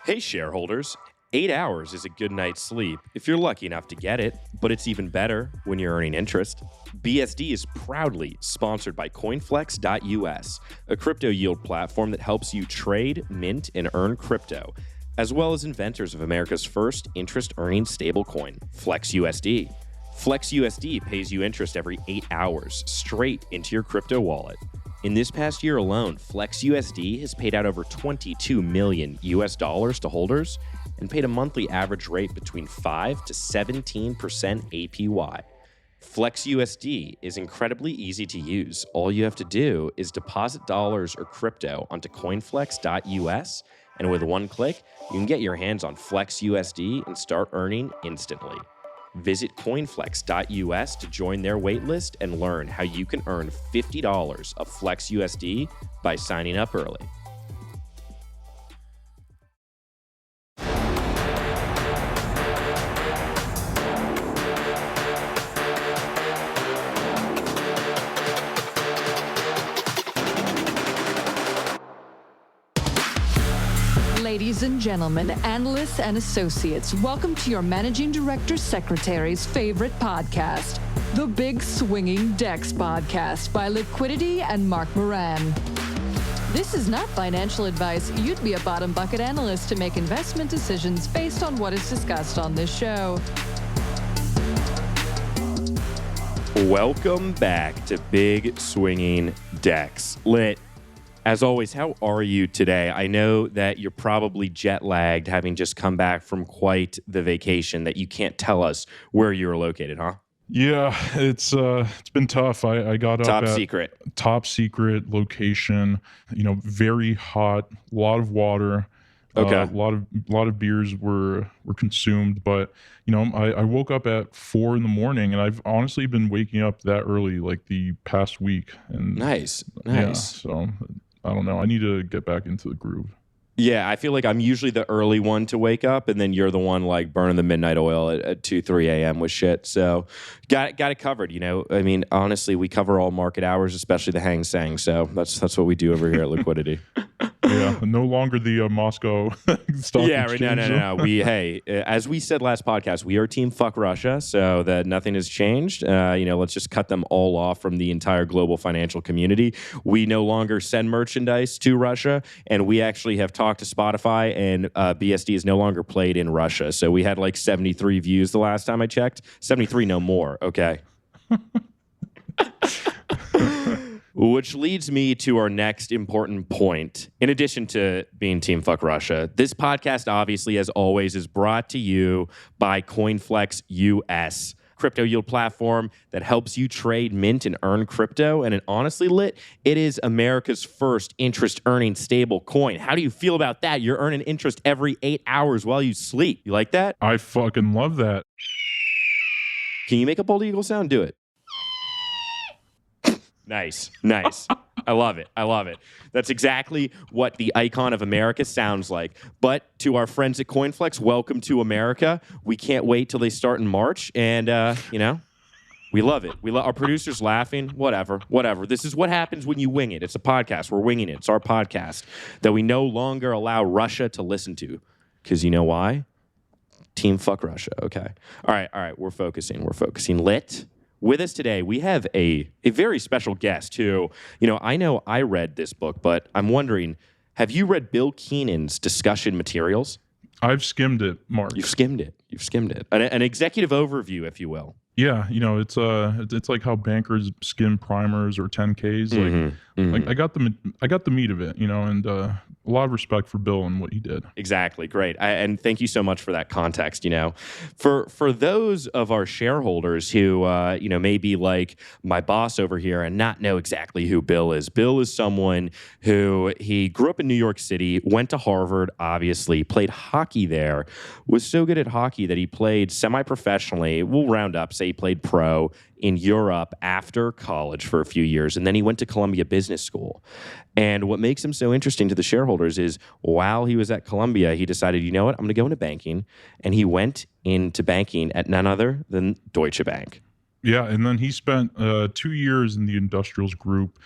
Hey shareholders, 8 hours is a good night's sleep if you're lucky enough to get it, but it's even better when you're earning interest. BSD is proudly sponsored by CoinFlex.us, a crypto yield platform that helps you trade, mint, and earn crypto, as well as inventors of America's first interest-earning stablecoin, flexUSD. FlexUSD pays you interest every 8 hours straight into your crypto wallet. In this past year alone, flexUSD has paid out over $22 million to holders and paid a monthly average rate between 5 to 17% APY. FlexUSD is incredibly easy to use. All you have to do is deposit dollars or crypto onto CoinFlex.us, and with one click, you can get your hands on FlexUSD and start earning instantly. Visit CoinFlex.us to join their waitlist and learn how you can earn $50 of flexUSD by signing up early. Ladies and gentlemen, analysts and associates, welcome to your Managing Director Secretary's favorite podcast, the Big Swinging Dex Podcast by Litquidity and Moran. This is not financial advice. You'd be a bottom bucket analyst to make investment decisions based on what is discussed on this show. Welcome back to Big Swinging Dex. Lit. As always, how are you today? I know that you're probably jet lagged, having just come back from quite the vacation that you can't tell us where you're located, huh? Yeah, it's been tough. I got up at top secret location. You know, very hot, a lot of water. Okay. A lot of beers were consumed, but you know, I woke up at 4 a.m. and I've honestly been waking up that early like the past week. And Nice. Yeah, so I don't know. I need to get back into the groove. Yeah, I feel like I'm usually the early one to wake up, and then you're the one like burning the midnight oil at 2, 3 a.m. with shit. So got it covered, you know. I mean, honestly, we cover all market hours, especially the Hang Seng. So that's what we do over here at Litquidity. Yeah, no longer the Moscow stock exchange. No. Hey, as we said last podcast, we are Team Fuck Russia, so that nothing has changed. Let's just cut them all off from the entire global financial community. We no longer send merchandise to Russia, and we actually have talked to Spotify, and BSD is no longer played in Russia. So we had like 73 views the last time I checked. 73, no more. Okay. Which leads me to our next important point. In addition to being Team Fuck Russia, this podcast, obviously, as always, is brought to you by CoinFlex.us, crypto yield platform that helps you trade, mint, and earn crypto. And honestly, Lit, it is America's first interest-earning stable coin. How do you feel about that? You're earning interest every 8 hours while you sleep. You like that? I fucking love that. Can you make a bald eagle sound? Do it. Nice. I love it. That's exactly what the icon of America sounds like. But to our friends at CoinFlex, welcome to America. We can't wait till they start in March. And, we love it. Our producer's laughing. Whatever. This is what happens when you wing it. It's a podcast. We're winging it. It's our podcast that we no longer allow Russia to listen to. Because you know why? Team Fuck Russia. Okay. All right. We're focusing. Lit. With us today, we have a very special guest who, I know I read this book, but I'm wondering, have you read Bill Keenan's discussion materials? I've skimmed it, Mark. You've skimmed it. An executive overview, if you will. Yeah, it's like how bankers skim primers or 10Ks. Like I got the meat of it, and a lot of respect for Bill and what he did. Exactly, great, and thank you so much for that context. For those of our shareholders who may be like my boss over here and not know exactly who Bill is. Bill is someone who he grew up in New York City, went to Harvard, obviously played hockey there, was so good at hockey that he played semi-professionally. We'll round up, say he played pro in Europe after college for a few years, and then he went to Columbia Business School. And what makes him so interesting to the shareholders is while he was at Columbia, he decided, you know what, I'm going to go into banking, and he went into banking at none other than Deutsche Bank. Yeah, and then he spent 2 years in the industrials group,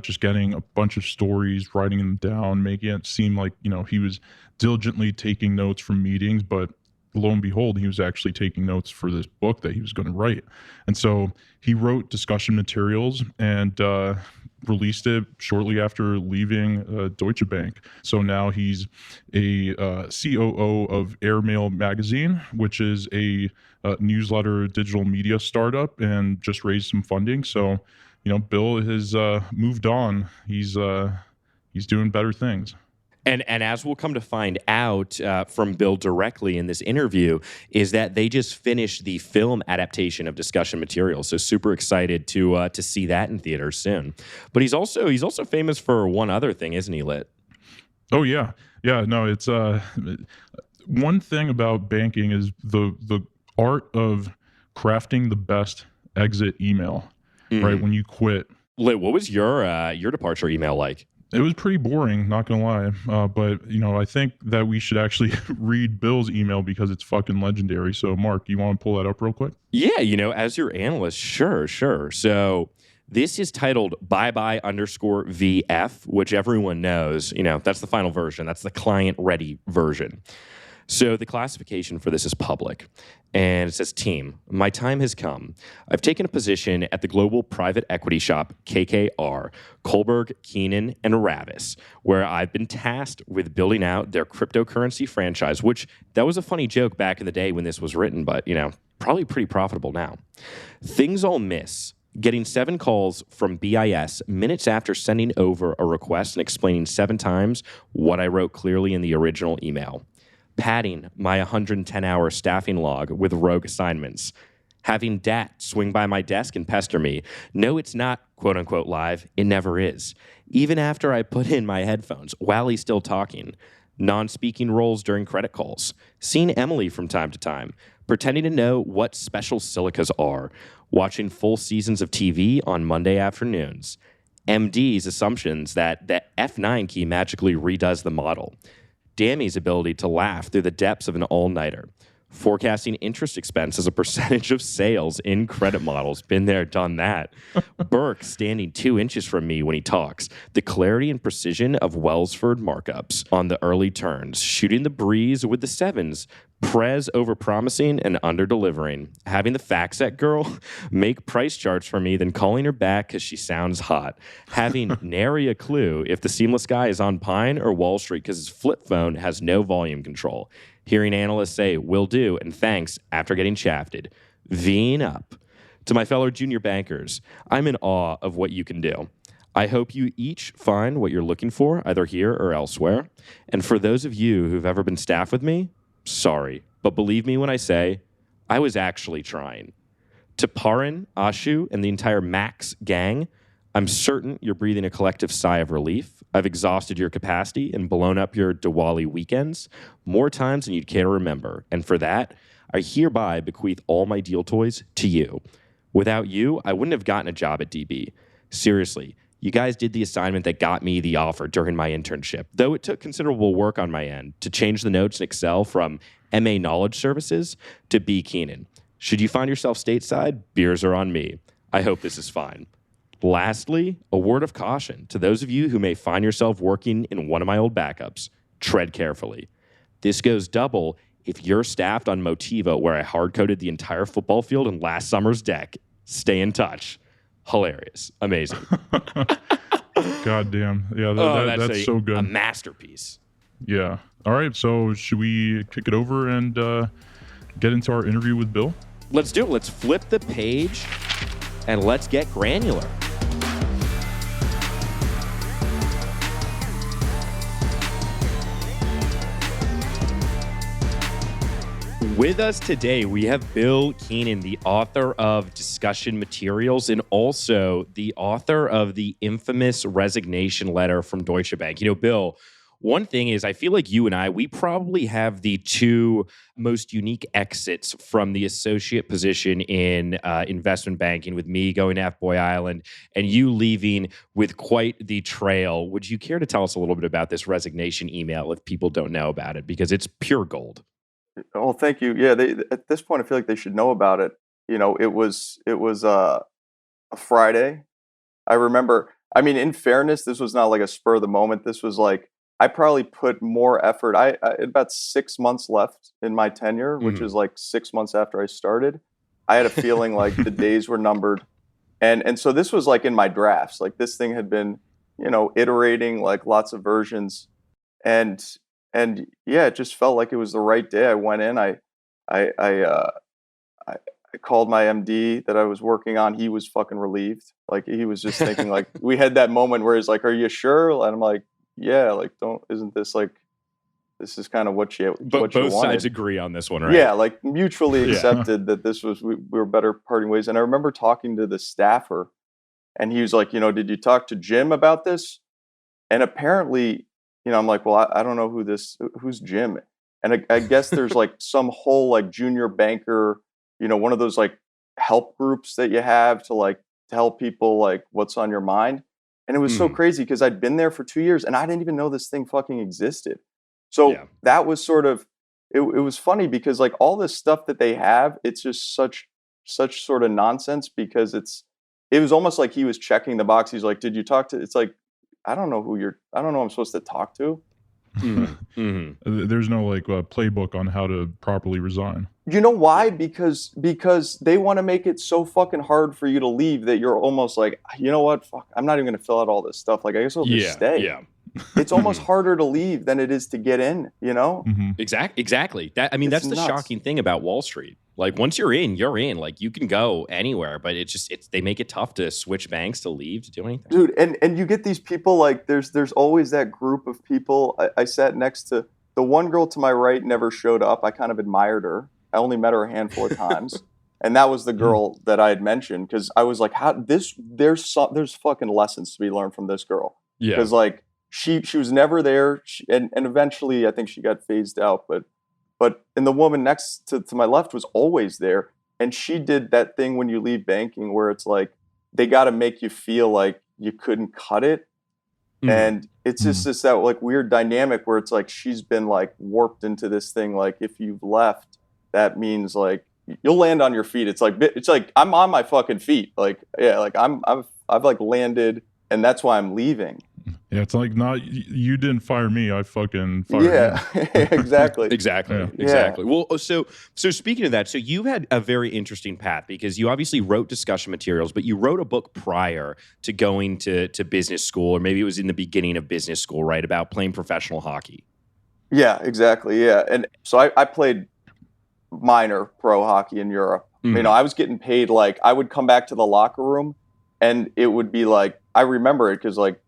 just getting a bunch of stories, writing them down, making it seem like he was diligently taking notes from meetings, but lo and behold, he was actually taking notes for this book that he was going to write. And so he wrote discussion materials and released it shortly after leaving Deutsche Bank. So now he's a COO of Airmail Magazine, which is a newsletter digital media startup, and just raised some funding. So, Bill has moved on. He's doing better things. And as we'll come to find out from Bill directly in this interview, is that they just finished the film adaptation of discussion materials. So super excited to see that in theaters soon. But he's also famous for one other thing, isn't he, Lit? Oh yeah, yeah. No, it's one thing about banking is the art of crafting the best exit email. Right when you quit. Lit, what was your departure email like? It was pretty boring, not gonna lie. But I think that we should actually read Bill's email because it's fucking legendary. So, Mark, you want to pull that up real quick? Yeah, as your analyst, sure. So this is titled bye-bye_VF, which everyone knows. That's the final version. That's the client-ready version. So the classification for this is public, and it says, team, my time has come. I've taken a position at the global private equity shop KKR, Kohlberg, Keenan, and Ravis, where I've been tasked with building out their cryptocurrency franchise, which that was a funny joke back in the day when this was written, but, probably pretty profitable now. Things I'll miss. Getting 7 calls from BIS minutes after sending over a request and explaining 7 times what I wrote clearly in the original email. Padding my 110-hour staffing log with rogue assignments. Having Dat swing by my desk and pester me. No, it's not, quote-unquote, live. It never is. Even after I put in my headphones while he's still talking. Non-speaking roles during credit calls. Seeing Emily from time to time. Pretending to know what special silicas are. Watching full seasons of TV on Monday afternoons. MD's assumptions that the F9 key magically redoes the model. Dammy's ability to laugh through the depths of an all-nighter. Forecasting interest expense as a percentage of sales in credit models. Been there, done that. Burke standing 2 inches from me when he talks. The clarity and precision of Wellsford markups on the early turns. Shooting the breeze with the 7s. Prez over-promising and under-delivering. Having the FactSet girl make price charts for me, then calling her back because she sounds hot. Having nary a clue if the seamless guy is on Pine or Wall Street because his flip phone has no volume control. Hearing analysts say, will do, and thanks after getting shafted. V'ing up. To my fellow junior bankers, I'm in awe of what you can do. I hope you each find what you're looking for, either here or elsewhere. And for those of you who've ever been staff with me, sorry, but believe me when I say I was actually trying. To Parin, Ashu, and the entire Max gang, I'm certain you're breathing a collective sigh of relief. I've exhausted your capacity and blown up your Diwali weekends more times than you'd care to remember. And for that, I hereby bequeath all my deal toys to you. Without you, I wouldn't have gotten a job at DB. Seriously, you guys did the assignment that got me the offer during my internship, though it took considerable work on my end to change the notes in Excel from MA Knowledge Services to B Keenan. Should you find yourself stateside, beers are on me. I hope this is fine. Lastly, a word of caution to those of you who may find yourself working in one of my old backups. Tread carefully. This goes double if you're staffed on Motiva, where I hard-coded the entire football field in last summer's deck. Stay in touch. Hilarious. Amazing. God damn. Yeah, that's so good. A masterpiece. Yeah. All right, so should we kick it over and get into our interview with Bill? Let's do it. Let's flip the page and let's get granular. With us today, we have Bill Keenan, the author of Discussion Materials and also the author of the infamous resignation letter from Deutsche Bank. Bill, one thing is I feel like you and we probably have the 2 most unique exits from the associate position in investment banking, with me going to F-Boy Island and you leaving with quite the trail. Would you care to tell us a little bit about this resignation email if people don't know about it? Because it's pure gold. Oh, thank you. Yeah, at this point, I feel like they should know about it. it was a Friday. I remember, I mean, in fairness, this was not like a spur of the moment. This was like, I probably put more effort. I about 6 months left in my tenure, which is like 6 months after I started. I had a feeling like the days were numbered. And so this was like in my drafts, like this thing had been, iterating like lots of versions. And yeah, it just felt like it was the right day. I went in, I called my MD that I was working on. He was fucking relieved. Like he was just thinking like, we had that moment where he's like, "Are you sure?" And I'm like, "Yeah, like isn't this like, this is kind of what you But both sides agree on this one, right?" Yeah, like mutually accepted that this was, we were better parting ways. And I remember talking to the staffer and he was like, "Did you talk to Jim about this?" And apparently, I'm like, "Well, I don't know who's Jim." And I guess there's like some whole like junior banker, one of those like help groups that you have to like tell people like what's on your mind. And it was so crazy because I'd been there for 2 years and I didn't even know this thing fucking existed. So that was sort of, it was funny because like all this stuff that they have, it's just such sort of nonsense because it was almost like he was checking the box. He's like, "Did you talk to," it's like, I don't know who I'm supposed to talk to. There's no like playbook on how to properly resign. You know why? Because they want to make it so fucking hard for you to leave that you're almost like, you know what? Fuck, I'm not even going to fill out all this stuff. Like, I guess I'll just stay. Yeah. It's almost harder to leave than it is to get in, Exactly. That's the shocking thing about Wall Street. Like once you're in, like you can go anywhere, but they make it tough to switch banks, to leave, to do anything. Dude, and you get these people like there's always that group of people. I sat next to the one girl to my right, never showed up. I kind of admired her. I only met her a handful of times. And that was the girl that I had mentioned because I was like, there's fucking lessons to be learned from this girl. Yeah. Because like she was never there, and eventually I think she got phased out, and the woman next to my left was always there. And she did that thing when you leave banking where it's like, they got to make you feel like you couldn't cut it. And it's just that like weird dynamic where it's like, she's been like warped into this thing. Like if you've left, that means like you'll land on your feet. It's like I'm on my fucking feet. Like, yeah, like I've like landed and that's why I'm leaving. Yeah, it's like you didn't fire me. I fucking fired you. Yeah, exactly. Exactly. Well, so speaking of that, so you've had a very interesting path because you obviously wrote discussion materials, but you wrote a book prior to going to business school, or maybe it was in the beginning of business school, right? About playing professional hockey. Yeah, exactly. Yeah. And so I played minor pro hockey in Europe. I was getting paid, like I would come back to the locker room and it would be like, I remember it because like,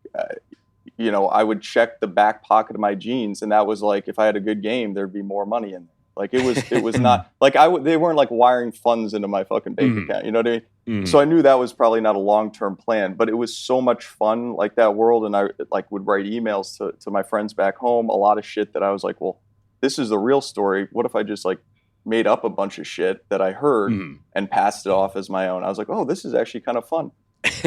I would check the back pocket of my jeans, and that was like, if I had a good game, there'd be more money in there. Like it was not like they weren't like wiring funds into my fucking bank account. You know what I mean? So I knew that was probably not a long-term plan, but it was so much fun, like that world. And I like would write emails to my friends back home, a lot of shit that I was like, well, this is the real story. What if I just like made up a bunch of shit that I heard and passed it off as my own? I was like, oh, this is actually kind of fun.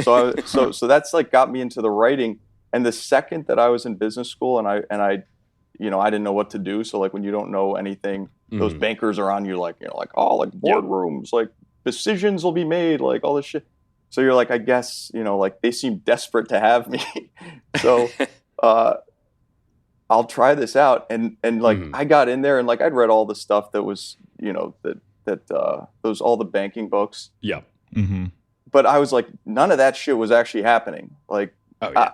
So that's like got me into the writing. And the second that I was in business school and I didn't know what to do. So like when you don't know anything, those bankers are on you like, like, oh, like boardrooms, like decisions will be made, like all this shit. So you're like, I guess, like they seem desperate to have me. So I'll try this out. And like I got in there and like I'd read all the stuff that was, those all the banking books. Yeah. But I was like, none of that shit was actually happening. Like,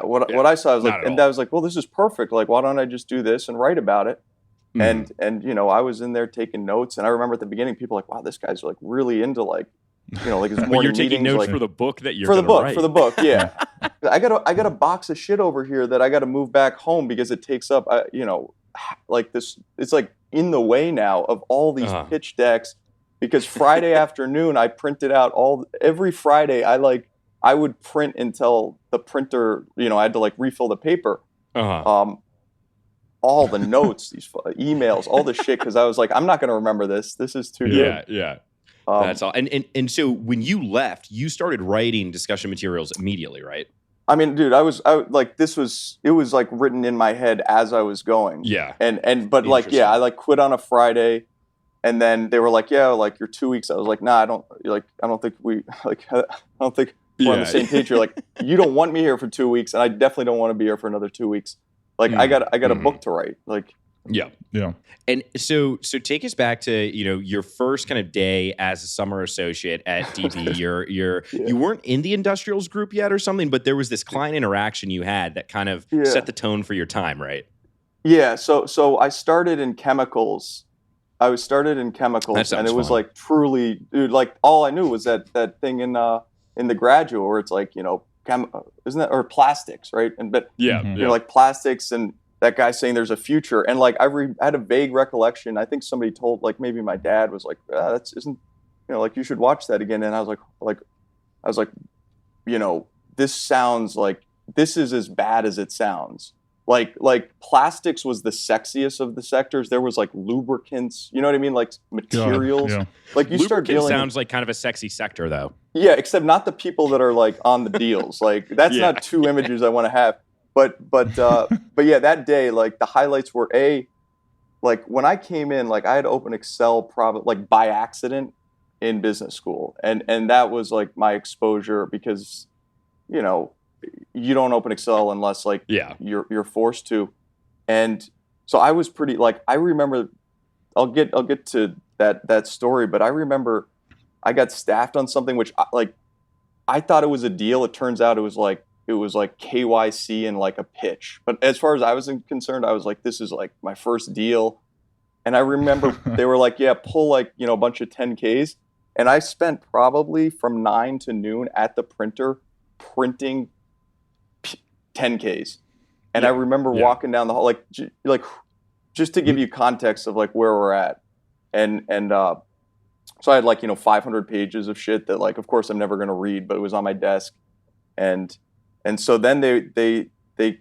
what I saw was like, and I was like, well, this is perfect. Like, why don't I just do this and write about it? And I was in there taking notes, and I remember at the beginning, people were like, wow, this guy's like really into like, like his morning well, you're taking meetings, notes like, for the book that you're for the book, write. Yeah. I got a box of shit over here that I got to move back home because it takes up, like this. It's like in the way now of all these pitch decks. Because Friday afternoon, I printed out every Friday. I would print until the printer, I had to like refill the paper. All the notes, these emails, all the shit. Because I was like, I'm not going to remember this. This is too good. Yeah. That's all. And so when you left, you started writing discussion materials immediately, right? I mean, dude, it was like written in my head as I was going. Yeah. But like, yeah, I like quit on a Friday. And then they were like, yeah, like you're 2 weeks. I was like, nah, I don't think we're on the same page. You're like, you don't want me here for 2 weeks, and I definitely don't want to be here for another 2 weeks. Like I got a book to write. Like, yeah. And so take us back to, your first kind of day as a summer associate at DB. You weren't in the industrials group yet or something, but there was this client interaction you had that kind of set the tone for your time, right? Yeah. So I started in chemicals. And it was like truly, dude, like all I knew was that thing in the graduate where it's like, isn't that, or plastics, right? And but like plastics, and that guy saying there's a future, and like I had a vague recollection. I think somebody told, like maybe my dad was like, that's isn't, like you should watch that again. And I was like, this sounds like this is as bad as it sounds. Like plastics was the sexiest of the sectors. There was like lubricants, you know what I mean? Like materials. Yeah. Like you start dealing. Sounds like kind of a sexy sector though. Yeah, except not the people that are like on the deals. Like that's not two images I want to have. But yeah, that day, like the highlights were like when I came in, like I had opened Excel probably like by accident in business school. And that was like my exposure because, you don't open Excel unless like you're forced to. And so I was pretty, like, I remember, I'll get to that story, but I remember I got staffed on something which I thought it was a deal. It turns out it was like KYC and like a pitch. But as far as I was concerned, I was like, this is like my first deal. And I remember they were like, yeah, pull like, a bunch of 10Ks. And I spent probably from 9 to noon at the printer printing 10Ks. And I remember walking down the hall, like just to give you context of like where we're at. And so I had like, 500 pages of shit that like, of course I'm never going to read, but it was on my desk. And so then they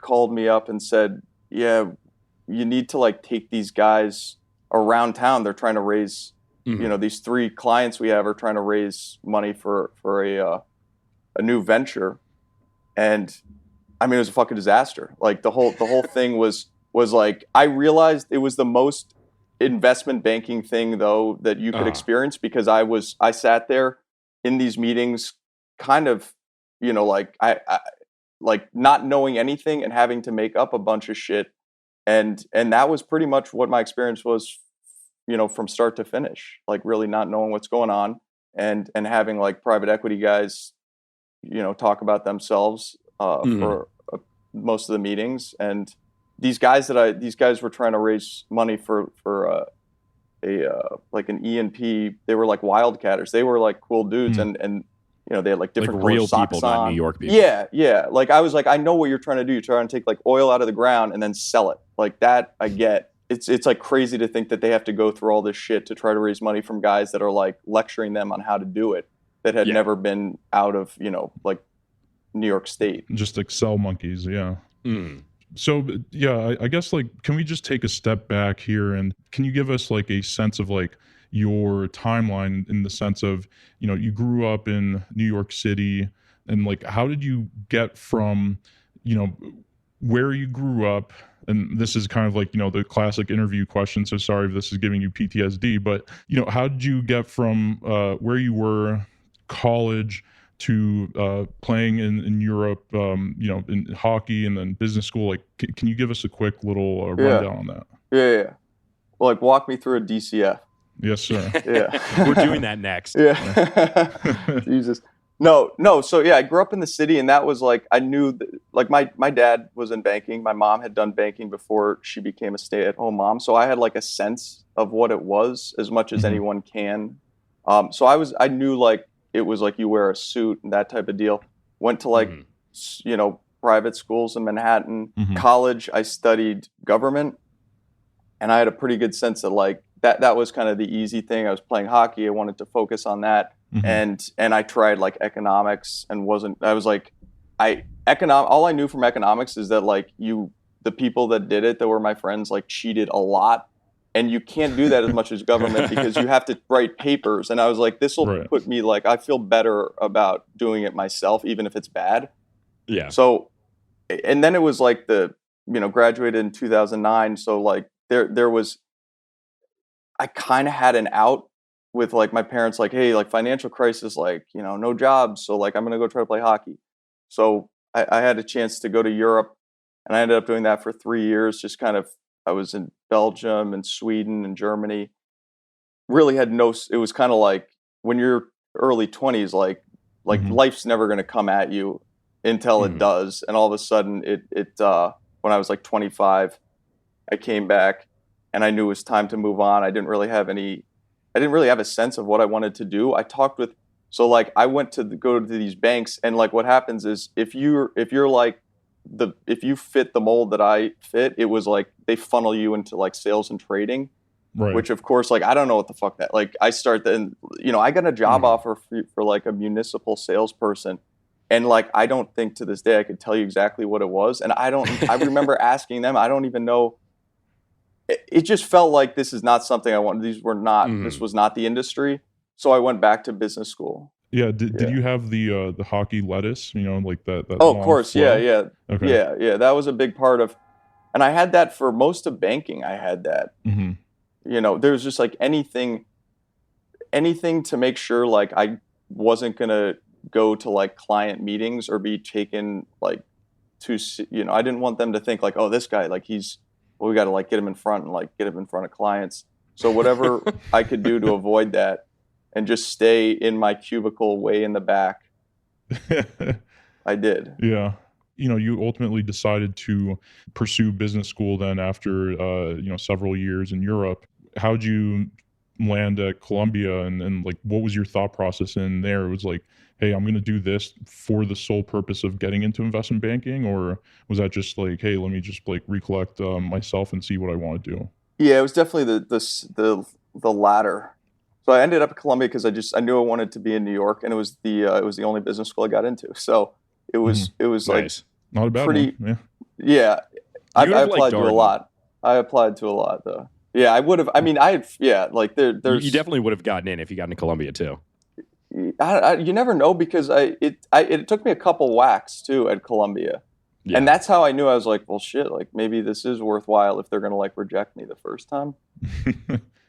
called me up and said, yeah, you need to like take these guys around town. They're trying to raise, these 3 clients we have are trying to raise money for a new venture. And I mean, it was a fucking disaster. Like the whole thing was like, I realized it was the most investment banking thing though that you could experience, because I sat there in these meetings kind of, like I like not knowing anything and having to make up a bunch of shit. And that was pretty much what my experience was, from start to finish, like really not knowing what's going on and having like private equity guys, talk about themselves for most of the meetings. And these guys were trying to raise money for like an E&P. They were like wildcatters. They were like cool dudes, and they had like different like real socks people, on. not New York people. Yeah. Like I was like, I know what you're trying to do. You're trying to take like oil out of the ground and then sell it. Like that, I get. It's like crazy to think that they have to go through all this shit to try to raise money from guys that are like lecturing them on how to do it, that had never been out of like New York State. Just Excel monkeys, yeah. So yeah, I guess like, can we just take a step back here, and can you give us like a sense of like your timeline, in the sense of, you grew up in New York City, and like how did you get from where you grew up? And this is kind of like, the classic interview question, so sorry if this is giving you PTSD, but how did you get from where you were, college, to playing in Europe, in hockey, and then business school? Like, can you give us a quick little rundown on that? Yeah. Well, like walk me through a DCF. Yes, sir. Yeah. We're doing that next. Yeah. Jesus. No. So yeah, I grew up in the city, and that was like, I knew that, like my dad was in banking. My mom had done banking before she became a stay-at-home mom. So I had like a sense of what it was, as much as anyone can. So I knew like, it was like you wear a suit and that type of deal. Went to like, private schools in Manhattan. College, I studied government, and I had a pretty good sense that like, that was kind of the easy thing. I was playing hockey. I wanted to focus on that. And I tried like economics, and all I knew from economics is that like the people that did it, that were my friends, like cheated a lot. And you can't do that as much as government, because you have to write papers. And I was like, this will put me like, I feel better about doing it myself, even if it's bad. Yeah. So, and then it was like graduated in 2009. So like there was, I kind of had an out with like my parents, like, hey, like financial crisis, like, no jobs. So like, I'm going to go try to play hockey. So I had a chance to go to Europe, and I ended up doing that for 3 years. Just kind of, I was in Belgium and Sweden and Germany. Really had it was kind of like when you're early 20s, like life's never going to come at you until it does. And all of a sudden when I was like 25, I came back and I knew it was time to move on. I didn't really have a sense of what I wanted to do. So like I went to go to these banks, and like what happens is if you fit the mold that I fit, it was like they funnel you into like sales and trading, right. Which of course, like I don't know what the fuck that, like I got a job offer for like a municipal salesperson, and like I don't think to this day I could tell you exactly what it was, and I remember asking them, I don't even know. It just felt like this is not something I wanted. This was not the industry. So I went back to business school. Yeah. Did you have the hockey lettuce? Like that. Oh, of course. flow? Yeah. Okay. Yeah. That was a big part of, and I had that for most of banking. I had that. There was just like anything to make sure like I wasn't gonna go to like client meetings or be taken like I didn't want them to think like, oh, this guy, like we got to like get him in front and like get him in front of clients. So whatever I could do to avoid that and just stay in my cubicle way in the back, I did. Yeah. You ultimately decided to pursue business school then after, several years in Europe. How'd you land at Columbia, and like, what was your thought process in there? It was like, hey, I'm going to do this for the sole purpose of getting into investment banking? Or was that just like, hey, let me just like recollect myself and see what I want to do? Yeah, it was definitely the latter. So I ended up at Columbia because I knew I wanted to be in New York, and it was the only business school I got into. So it was nice. Like not a bad pretty one. Yeah. I applied to a lot. I applied to a lot though. Yeah, I would have. I mean, there's. You definitely would have gotten in if you got into Columbia too. You never know, because it took me a couple whacks too at Columbia, and that's how I knew. I was like, well, shit, like maybe this is worthwhile if they're gonna like reject me the first time.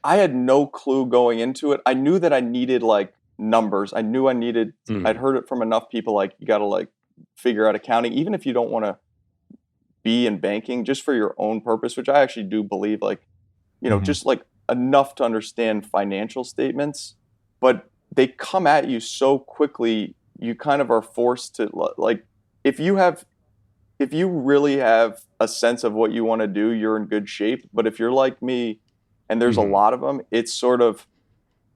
I had no clue going into it. I knew that I needed like numbers. I knew I needed. I'd heard it from enough people, like you got to like figure out accounting, even if you don't want to be in banking, just for your own purpose, which I actually do believe, like, just like enough to understand financial statements, but they come at you so quickly, you kind of are forced to, like, if you really have a sense of what you want to do, you're in good shape. But if you're like me, and there's a lot of them, it's sort of,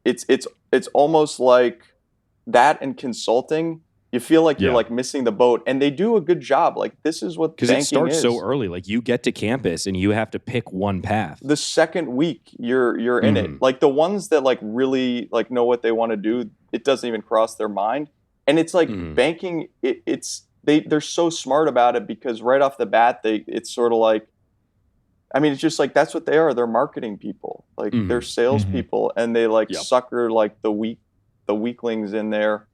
it's almost like that in consulting. You feel like you're like missing the boat, and they do a good job. Like, this is what banking is. Because it starts so early. Like, you get to campus and you have to pick one path. The second week you're in it. Like, the ones that like really like know what they want to do, it doesn't even cross their mind. And it's like banking. They're so smart about it, because right off the bat it's sort of like, I mean, it's just like, that's what they are. They're marketing people. Like they're salespeople, and they like sucker like the weaklings in there.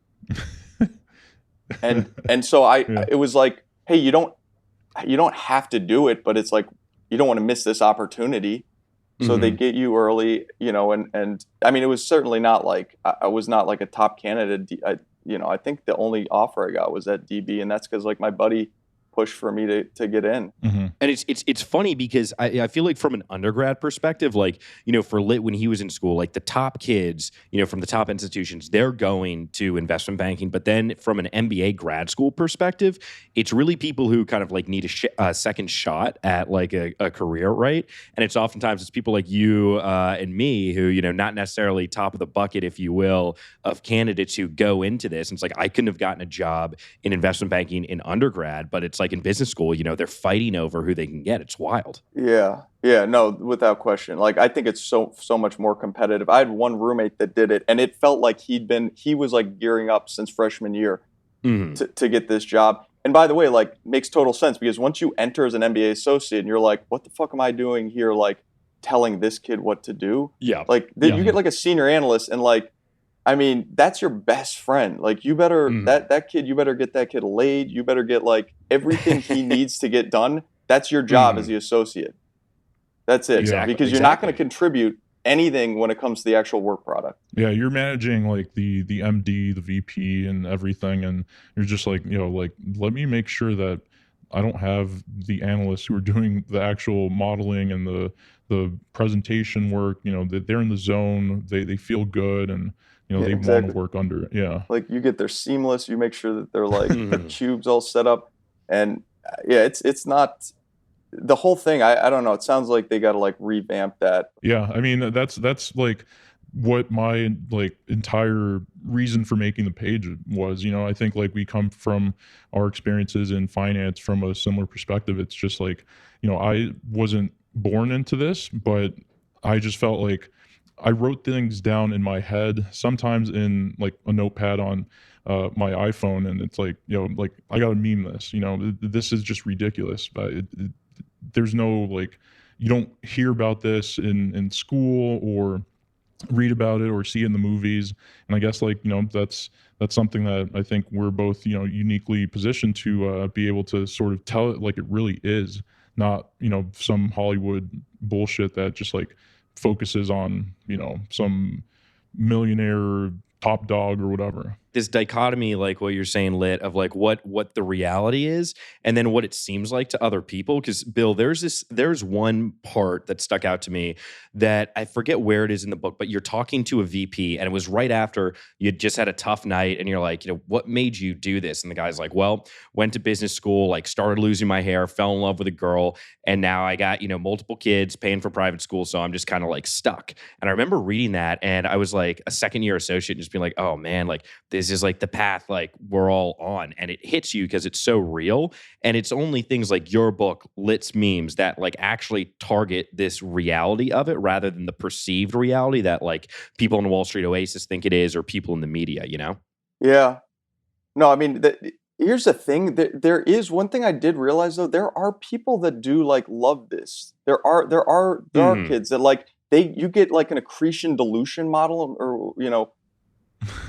And so it was like, hey, you don't have to do it, but it's like, you don't want to miss this opportunity. So they get you early, and I mean, it was certainly not like, I was not like a top candidate. I think the only offer I got was at DB, and that's because like my buddy pushed for me to get in. And it's funny because I feel like from an undergrad perspective, like, for Lit, when he was in school, like the top kids, from the top institutions, they're going to investment banking. But then from an MBA grad school perspective, it's really people who kind of like need a second shot at like a career, right? And it's oftentimes people like you and me who, not necessarily top of the bucket, if you will, of candidates who go into this. And it's like, I couldn't have gotten a job in investment banking in undergrad, but it's like in business school, they're fighting over who they can get. It's wild. Yeah, no, without question. Like, I think it's so much more competitive. I had one roommate that did it, and it felt like he was like gearing up since freshman year to get this job. And by the way, like, makes total sense, because once you enter as an MBA associate and you're like, what the fuck am I doing here? Like, telling this kid what to do? Yeah. Like, you get like a senior analyst, and like, I mean, that's your best friend. Like, you better, that kid, you better get that kid laid. You better get like everything he needs to get done. That's your job as the associate. That's it. Exactly. Because you're not going to contribute anything when it comes to the actual work product. Yeah, you're managing like the MD, the VP, and everything, and you're just like, like, let me make sure that I don't have the analysts who are doing the actual modeling and the presentation work, that they're in the zone, they feel good, and they want to work under it. Yeah. Like you get their seamless, you make sure that they're like the cubes all set up, and it's not the whole thing. I don't know. It sounds like they got to like revamp that. Yeah, I mean that's like what my like entire reason for making the page was. I think like we come from our experiences in finance from a similar perspective. It's just like, I wasn't born into this, but I just felt like I wrote things down in my head, sometimes in like a notepad on my iPhone, and it's like, like I gotta meme this. This is just ridiculous. But there's no like, you don't hear about this in school or read about it or see it in the movies. And I guess like, that's something that I think we're both, uniquely positioned to be able to sort of tell it like it really is, not, some Hollywood bullshit that just like focuses on, some millionaire top dog or whatever. This dichotomy, like what you're saying, Lit, of like what the reality is and then what it seems like to other people. Because Bill, there's one part that stuck out to me that I forget where it is in the book, but you're talking to a VP and it was right after you just had a tough night and you're like, what made you do this? And the guy's like, well, went to business school, like started losing my hair, fell in love with a girl, and now I got, multiple kids, paying for private school, so I'm just kind of like stuck. And I remember reading that and I was like a second year associate and just being like, oh man, like this is like the path like we're all on, and it hits you because it's so real. And it's only things like your book, Lit's Memes, that like actually target this reality of it rather than the perceived reality that like people in Wall Street Oasis think it is, or people in the media, Yeah. No, I mean, here's the thing. There is one thing I did realize though. There are people that do like love this. There are kids that like you get like an accretion dilution model, or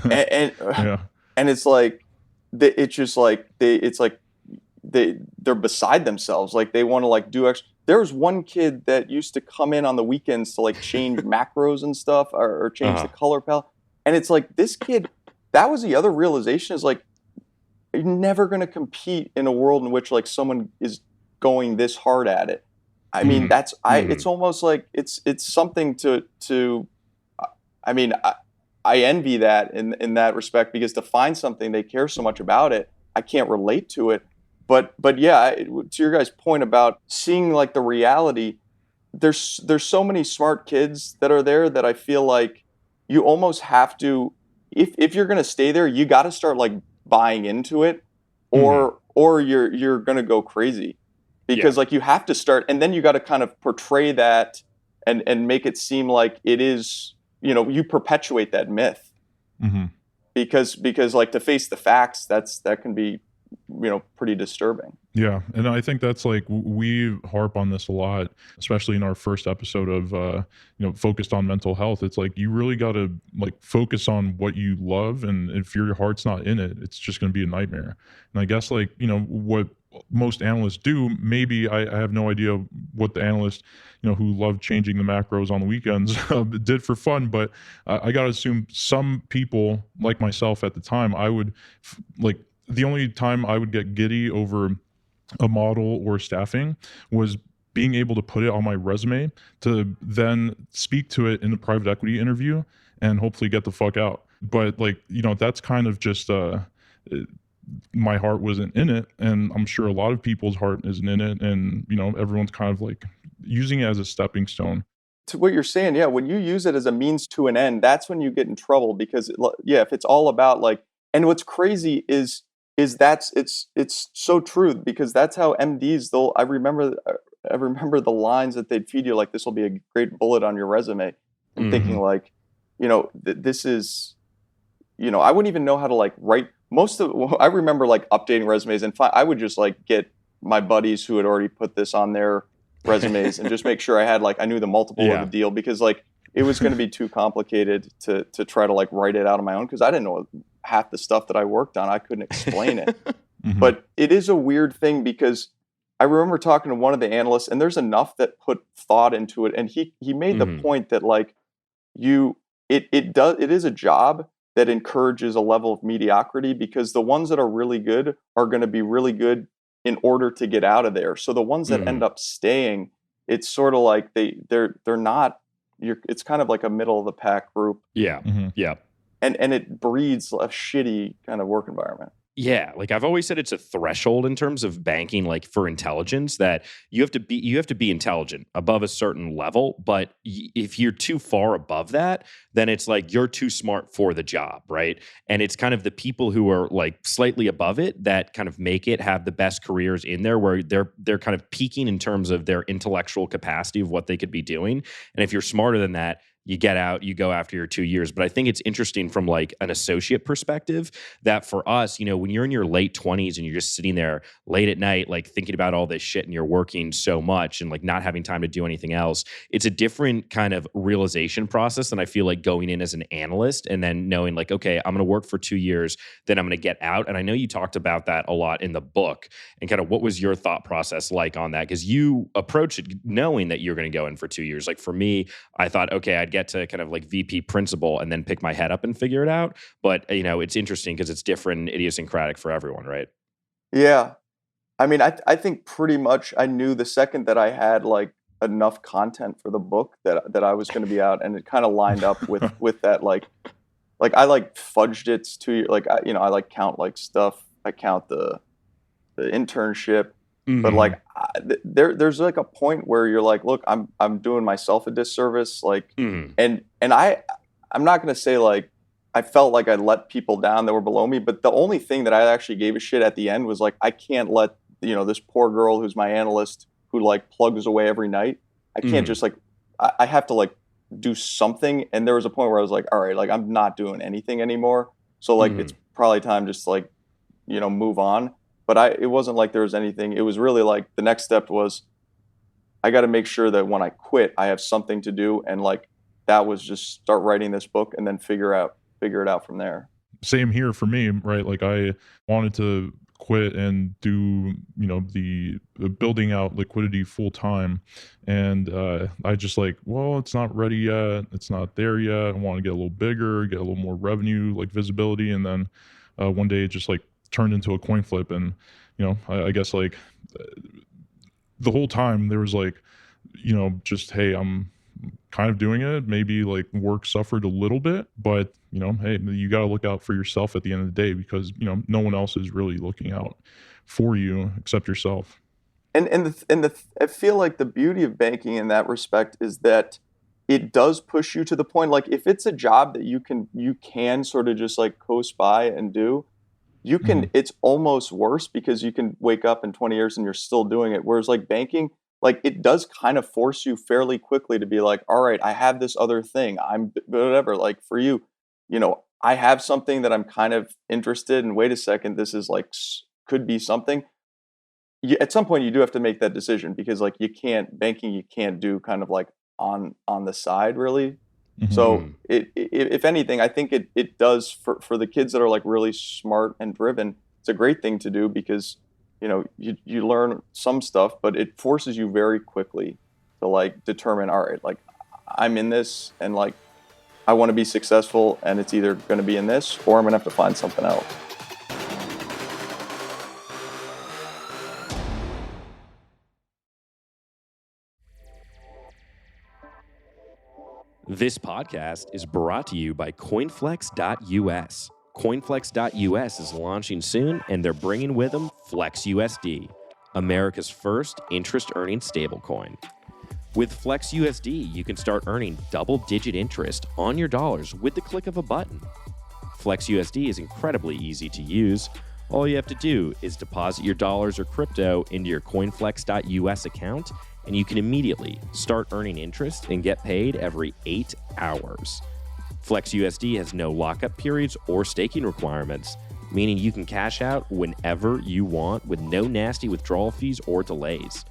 and Yeah. And it's like it's just like they're beside themselves. Like they want to like do extra. There's one kid that used to come in on the weekends to like change macros and stuff, or change the color palette. And it's like this kid, that was the other realization, is like you're never going to compete in a world in which like someone is going this hard at it. I mean, it's almost like it's something to I mean, I envy that in that respect, because to find something they care so much about it, I can't relate to it. But yeah, to your guys' point about seeing like the reality, there's so many smart kids that are there that I feel like you almost have to, if you're going to stay there, you got to start like buying into it, or you're going to go crazy, because like you have to start, and then you got to kind of portray that and make it seem like it is. You perpetuate that myth, because like to face the facts, that can be, pretty disturbing. Yeah. And I think that's like, we harp on this a lot, especially in our first episode of, focused on mental health. It's like, you really got to like focus on what you love. And if your heart's not in it, it's just going to be a nightmare. And I guess like, what most analysts do, maybe I have no idea what the analyst, who loved changing the macros on the weekends did for fun, but I got to assume some people like myself at the time, I would like, the only time I would get giddy over a model or staffing was being able to put it on my resume to then speak to it in a private equity interview and hopefully get the fuck out. But like, that's kind of just, my heart wasn't in it, and I'm sure a lot of people's heart isn't in it, and everyone's kind of like using it as a stepping stone. To what you're saying, yeah, when you use it as a means to an end, that's when you get in trouble, because if it's all about like, and what's crazy is it's so true, because that's how MDs, I remember the lines that they'd feed you, like, this will be a great bullet on your resume, and thinking like, this is, I wouldn't even know how to like write. I remember like updating resumes, and I would just like get my buddies who had already put this on their resumes and just make sure I knew the multiple of the deal, because like it was going to be too complicated to try to like write it out on my own, because I didn't know half the stuff that I worked on. I couldn't explain it. But it is a weird thing, because I remember talking to one of the analysts, and there's enough that put thought into it, and he made the point that like it is a job that encourages a level of mediocrity, because the ones that are really good are going to be really good in order to get out of there. So the ones that end up staying, it's sort of like they're not. It's kind of like a middle of the pack group. Yeah. Mm-hmm. Yeah. And it breeds a shitty kind of work environment. Yeah, like I've always said, it's a threshold in terms of banking, like for intelligence, that you have to be intelligent above a certain level. But if you're too far above that, then it's like you're too smart for the job, right? And it's kind of the people who are like slightly above it that kind of make it, have the best careers in there, where they're kind of peaking in terms of their intellectual capacity of what they could be doing. And if you're smarter than that, you get out, you go after your 2 years. But I think it's interesting from like an associate perspective that for us, when you're in your late 20s and you're just sitting there late at night, like thinking about all this shit, and you're working so much and like not having time to do anything else, it's a different kind of realization process than I feel like going in as an analyst and then knowing like, okay, I'm going to work for 2 years, then I'm going to get out. And I know you talked about that a lot in the book, and kind of what was your thought process like on that? Because you approached it knowing that you're going to go in for 2 years. Like for me, I thought, okay, I'd get to kind of like VP principal and then pick my head up and figure it out. But, it's interesting because it's different, idiosyncratic for everyone, right? Yeah. I mean, I think pretty much I knew the second that I had like enough content for the book that I was going to be out, and it kind of lined up with that. Like I like fudged it to like, I like count like stuff. I count the internship. Mm-hmm. But like there's like a point where you're like, look, I'm doing myself a disservice. Like, and I'm not going to say like I felt like I let people down that were below me, but the only thing that I actually gave a shit at the end was like, I can't let this poor girl who's my analyst who like plugs away every night. I can't just like I have to like do something. And there was a point where I was like, all right, like I'm not doing anything anymore. So like it's probably time just to like move on. But it wasn't like there was anything. It was really like the next step was I got to make sure that when I quit, I have something to do. And like that was just start writing this book and then figure it out from there. Same here for me, right? Like I wanted to quit and do, the building out Litquidity full time. And I just like, well, it's not ready yet. It's not there yet. I want to get a little bigger, get a little more revenue, like visibility. And then one day it just like turned into a coin flip. And I guess like the whole time there was like just, hey, I'm kind of doing it, maybe like work suffered a little bit, but hey, you got to look out for yourself at the end of the day, because no one else is really looking out for you except yourself. And I feel like the beauty of banking in that respect is that it does push you to the point, like if it's a job that you can sort of just like coast by and do, you can, it's almost worse because you can wake up in 20 years and you're still doing it. Whereas like banking, like it does kind of force you fairly quickly to be like, all right, I have this other thing. I'm whatever. Like for you, I have something that I'm kind of interested in. Wait a second, this is like, could be something. At some point you do have to make that decision, because like you can't do kind of like on the side really. So if anything, I think it does for the kids that are like really smart and driven. It's a great thing to do because, you learn some stuff, but it forces you very quickly to like determine, all right, like I'm in this and like I want to be successful, and it's either going to be in this or I'm going to have to find something else. This podcast is brought to you by coinflex.us. Coinflex.us is launching soon, and they're bringing with them flexUSD, America's first interest-earning stablecoin. With flexUSD, you can start earning double-digit interest on your dollars with the click of a button. FlexUSD is incredibly easy to use. All you have to do is deposit your dollars or crypto into your coinflex.us account, and you can immediately start earning interest and get paid every 8 hours. FlexUSD has no lockup periods or staking requirements, meaning you can cash out whenever you want with no nasty withdrawal fees or delays.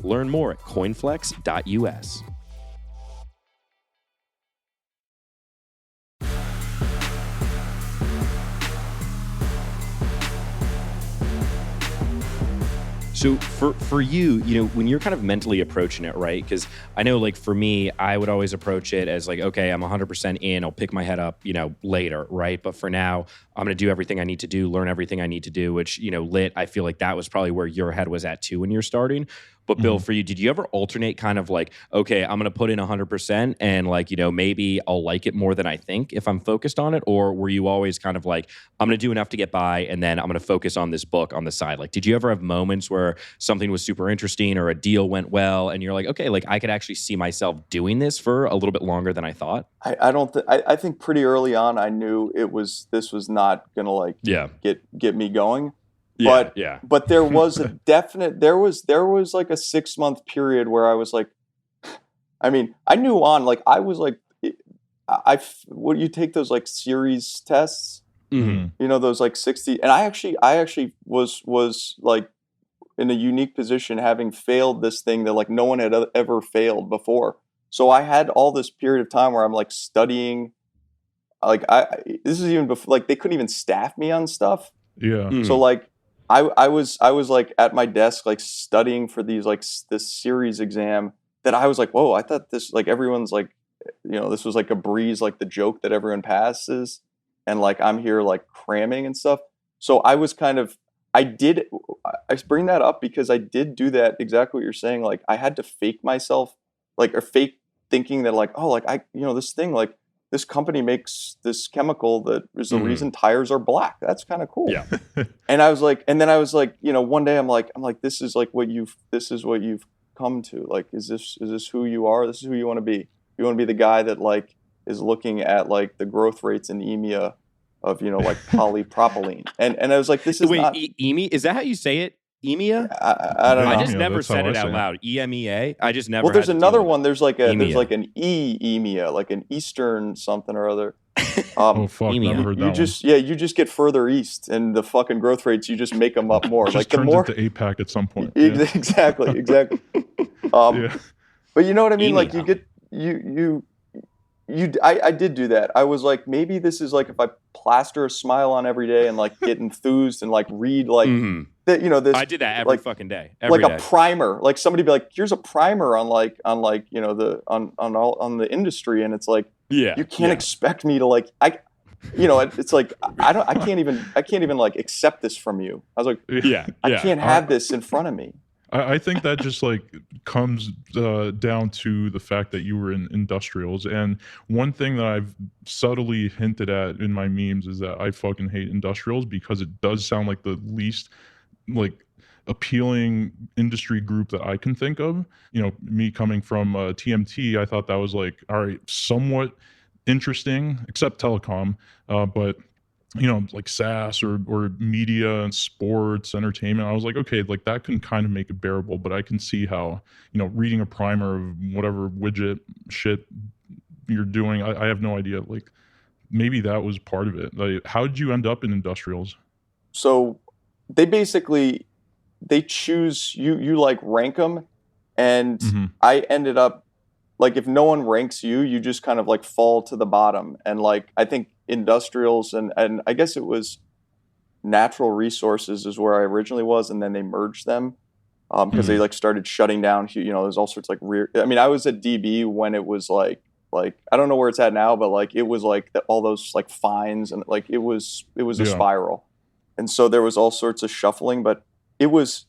Learn more at coinflex.us. So for you, when you're kind of mentally approaching it, right? Because I know, like, for me, I would always approach it as like, okay, I'm 100% in. I'll pick my head up, later, right? But for now, I'm going to do everything I need to do, learn everything I need to do, which, Lit, I feel like that was probably where your head was at too when you're starting. But Bill, for you, did you ever alternate kind of like, okay, I'm going to put in 100% and like, maybe I'll like it more than I think if I'm focused on it? Or were you always kind of like, I'm going to do enough to get by and then I'm going to focus on this book on the side? Like, did you ever have moments where something was super interesting or a deal went well and you're like, okay, like I could actually see myself doing this for a little bit longer than I thought? I think pretty early on I knew this was not going to like get me going. But there was a definite, there was like a 6-month period where I was like, I mean, I knew like, I was like, what you take those like series tests, those like 60, and I actually was like in a unique position having failed this thing that like no one had ever failed before. So I had all this period of time where I'm like studying, like this is even before, like they couldn't even staff me on stuff. Yeah. So like, I was like at my desk like studying for these like this series exam that I was like, whoa, I thought this like everyone's like, this was like a breeze, like the joke that everyone passes, and like I'm here like cramming and stuff. So I was kind of I bring that up because I did do that exactly what you're saying. Like I had to fake myself, like, or fake thinking that like, oh, like this thing, like this company makes this chemical that is the reason tires are black. That's kind of cool. Yeah. And I was like, one day I'm like, this is what you've come to. Like, is this who you are? This is who you want to be. You want to be the guy that like is looking at like the growth rates in EMEA of, like polypropylene. And I was like, this is not. EMEA? Is that how you say it? EMEA? I don't know. I just never said it out loud. EMEA. I just never. Well, there's another one. There's like an EMEA, like an Eastern something or other. Oh fuck! Never heard that one. You just get further east, and the fucking growth rates, you just make them up more. It just like turns into APAC at some point. Exactly. But you know what I mean? EMEA. Like you get I did do that. I was like, maybe this is like if I plaster a smile on every day and like get enthused and like read like that, this. I did that every like, fucking day. Every day. A primer. Like somebody be like, here's a primer on the industry, and it's like, you can't expect me to like it's like I can't even like accept this from you. I was like, I can't have this in front of me. I think that just like comes down to the fact that you were in industrials. And one thing that I've subtly hinted at in my memes is that I fucking hate industrials because it does sound like the least like appealing industry group that I can think of. Me coming from TMT, I thought that was like, all right, somewhat interesting, except telecom, but like SaaS or media and sports, entertainment, I was like, okay, like that can kind of make it bearable, but I can see how, reading a primer of whatever widget shit you're doing, I have no idea. Like maybe that was part of it. Like, how did you end up in industrials? So they choose you like rank them, and I ended up like, if no one ranks you just kind of like fall to the bottom. And like, I think industrials and I guess it was natural resources is where I originally was, and then they merged them because they like started shutting down. There's all sorts of like I was at DB when it was like I don't know where it's at now, but like it was like all those like fines, and like it was a spiral, and so there was all sorts of shuffling. But it was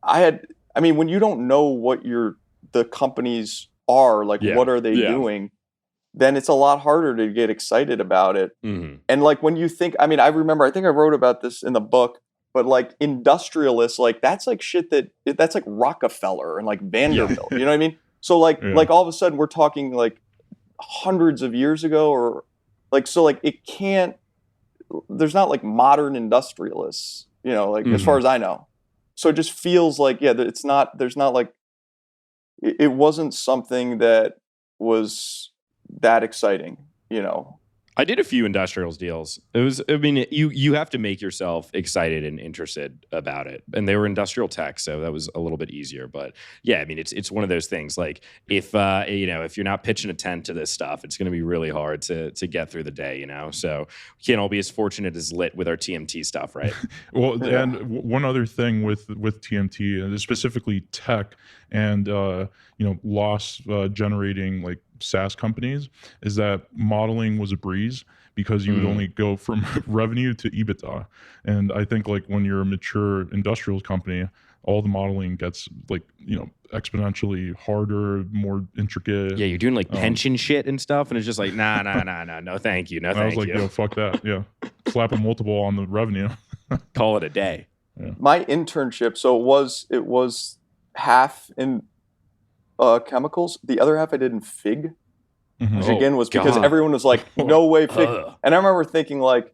when you don't know what the companies are like, what are they doing, then it's a lot harder to get excited about it. And like when you think, I remember, I think I wrote about this in the book, but like industrialists, like that's like shit that's like Rockefeller and like Vanderbilt, you know what I mean? So like all of a sudden we're talking like hundreds of years ago, or like, so like there's not like modern industrialists, as far as I know. So it just feels like, there's not like, it wasn't something that was that exciting, I did a few industrials deals. You have to make yourself excited and interested about it. And they were industrial tech, so that was a little bit easier. But yeah, I mean, it's one of those things. Like if you're not pitching a tent to this stuff, it's going to be really hard to get through the day, So we can't all be as fortunate as Lit with our TMT stuff, right? Well, and one other thing with TMT, specifically tech and loss generating like SaaS companies, is that modeling was a breeze because you would only go from revenue to EBITDA. And I think like when you're a mature industrials company, all the modeling gets like, exponentially harder, more intricate. Yeah, you're doing like pension shit and stuff, and it's just like, nah, no, thank you, no, thank you. I was like, fuck that, yeah. Slap a multiple on the revenue. Call it a day. Yeah. My internship, so it was half in chemicals, the other half I did in Fig. Which again was because everyone was like, no way Fig. And I remember thinking like,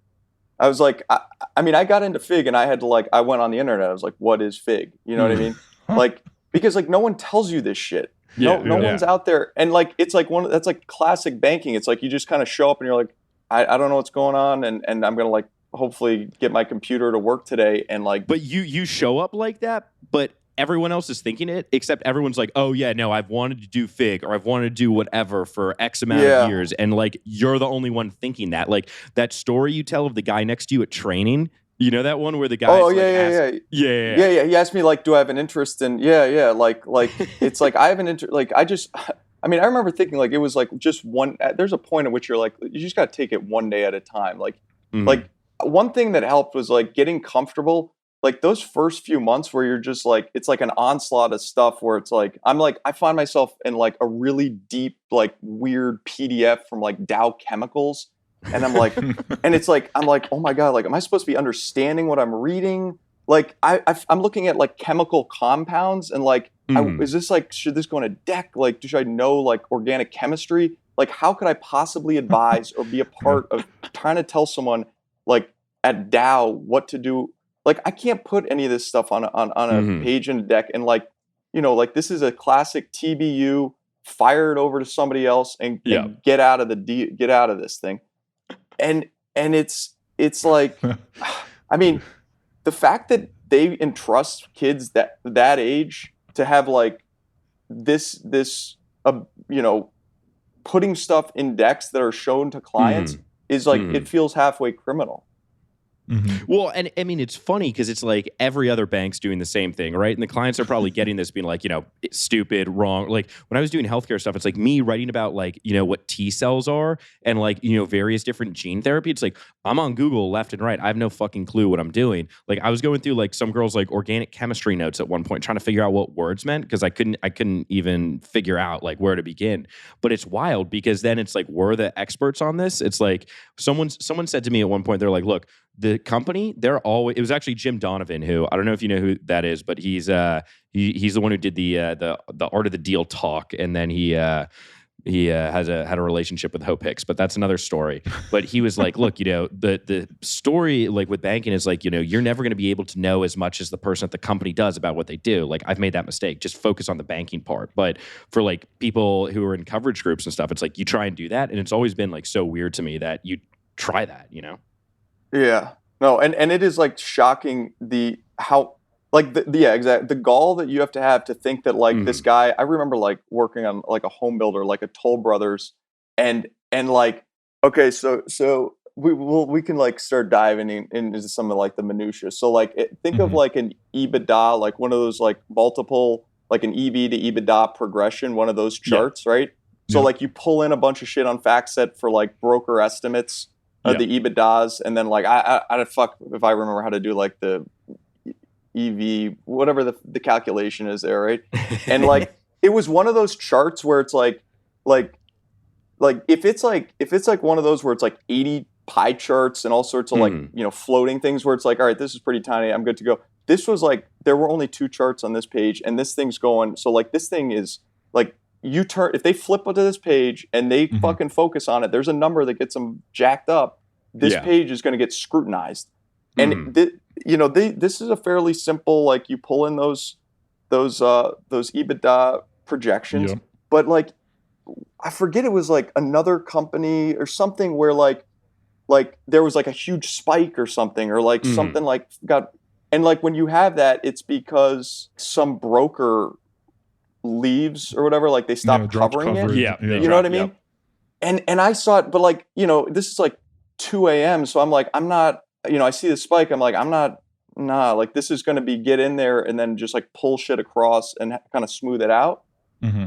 I was like, I got into Fig and I had to I went on the internet. I was like, what is Fig? You know what I mean? Like, because like no one tells you this shit. No one's out there. And like, it's like that's like classic banking. It's like, you just kind of show up and you're like, I don't know what's going on. And I'm going to like, hopefully get my computer to work today. And like, but you show up like that, but everyone else is thinking it, except everyone's like, oh yeah, no, I've wanted to do Fig or I've wanted to do whatever for X amount of years. And like, you're the only one thinking that. Like that story you tell of the guy next to you at training, you know that one where the guy yeah. He asked me like, do I have an interest in, like it's like, I have an interest, like, I remember thinking like, it was like just there's a point at which you're like, you just got to take it one day at a time. Like, like one thing that helped was like getting comfortable. Like those first few months where you're just like, it's like an onslaught of stuff where it's like, I find myself in like a really deep, like weird PDF from like Dow Chemicals. And I'm like, and it's like, I'm like, oh my God, like, am I supposed to be understanding what I'm reading? Like I'm looking at like chemical compounds and like, is this like, should this go in a deck? Like, should I know like organic chemistry? Like, how could I possibly advise or be a part of trying to tell someone like at Dow what to do? Like, I can't put any of this stuff on a page in a deck and like, like this is a classic TBU, fire it over to somebody else and get out of this thing. And it's like, I mean, the fact that they entrust kids that age to have like this putting stuff in decks that are shown to clients is like, it feels halfway criminal. Well, and I mean, it's funny because it's like every other bank's doing the same thing, right? And the clients are probably getting this being like, stupid, wrong. Like when I was doing healthcare stuff, it's like me writing about like, what T cells are and like, various different gene therapy. It's like, I'm on Google left and right. I have no fucking clue what I'm doing. Like I was going through like some girls' like organic chemistry notes at one point, trying to figure out what words meant because I couldn't even figure out like where to begin. But it's wild because then it's like, we're the experts on this. It's like someone said to me at one point, they're like, look, the company, it was actually Jim Donovan, who I don't know if you know who that is, but he's the one who did the Art of the Deal talk, and then he had a relationship with Hope Hicks, but that's another story. But he was like, look, the story like with banking is like, you're never going to be able to know as much as the person at the company does about what they do. Like I've made that mistake. Just focus on the banking part. But for like people who are in coverage groups and stuff, it's like you try and do that, and it's always been like so weird to me that you try that, Yeah. No, and it is like shocking the gall that you have to think that like this guy, I remember like working on like a home builder, like a Toll Brothers and like, okay, so we can like start diving into some of like the minutia. So like think of like an EBITDA, like one of those like multiple, like an EV to EBITDA progression, one of those charts, right? So like you pull in a bunch of shit on FactSet for like broker estimates of the EBITDAs, and then like I fuck if I remember how to do like the EV, whatever the calculation is there, right? And like it was one of those charts where it's like if it's like one of those where it's like 80 pie charts and all sorts of like floating things where it's like, all right, this is pretty tiny, I'm good to go. This was like there were only 2 charts on this page, and this thing's going. So like this thing is like. You turn if they flip onto this page and they fucking focus on it. There's a number that gets them jacked up. This page is going to get scrutinized, and this is a fairly simple. Like you pull in those EBITDA projections, but like I forget it was like another company or something where like like there was like a huge spike or something, or like something like and like when you have that, it's because some broker leaves or whatever, like they stop covering it. Yeah. You know what I mean? And I saw it, but like, this is like 2 a.m. So I'm like, I'm not, I see the spike. I'm like, like this is going to be get in there and then just like pull shit across and kind of smooth it out. Mm-hmm.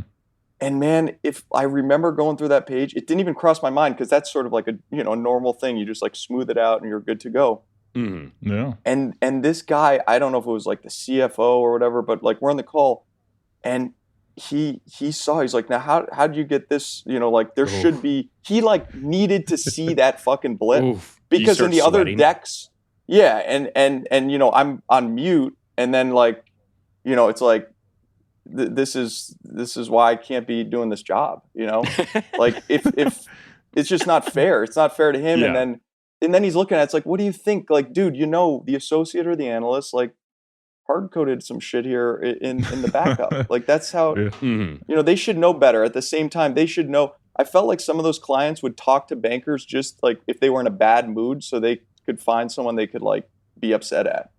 And man, if I remember going through that page, it didn't even cross my mind, because that's sort of like a normal thing. You just like smooth it out and you're good to go. Mm-hmm. Yeah. And this guy, I don't know if it was like the CFO or whatever, but like we're on the call, and he saw, he's like, now how do you get this? Like there should be. He like needed to see that fucking blip because in the other decks, and I'm on mute, and then like it's like. This is why I can't be doing this job, like if it's just not fair. It's not fair to him. Yeah. And then he's looking at it, it's like, what do you think? Like, dude, the associate or the analyst, like hard coded some shit here in the backup. Like that's how, they should know better. At the same time, they should know. I felt like some of those clients would talk to bankers just like if they were in a bad mood, so they could find someone they could like be upset at.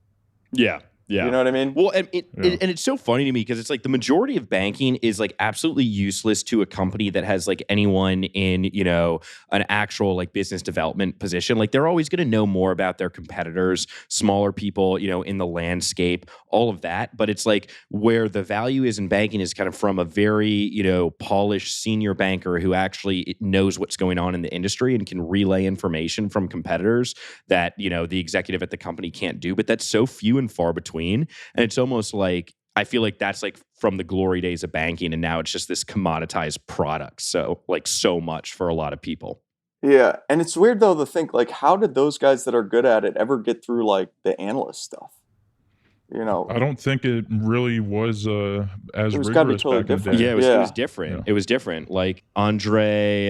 Yeah. Yeah. You know what I mean? Well, and it's so funny to me because it's like the majority of banking is like absolutely useless to a company that has like anyone in, an actual like business development position. Like they're always going to know more about their competitors, smaller people, in the landscape, all of that. But it's like where the value is in banking is kind of from a very, polished senior banker who actually knows what's going on in the industry and can relay information from competitors that, the executive at the company can't do. But that's so few and far between. And it's almost like, I feel like that's like from the glory days of banking, and now it's just this commoditized product. So like so much for a lot of people. Yeah. And it's weird though to think like, how did those guys that are good at it ever get through like the analyst stuff? I don't think it really was as rigorous gotta be totally back in the different. day. Yeah, it was different. Yeah. It was different. Like Andre,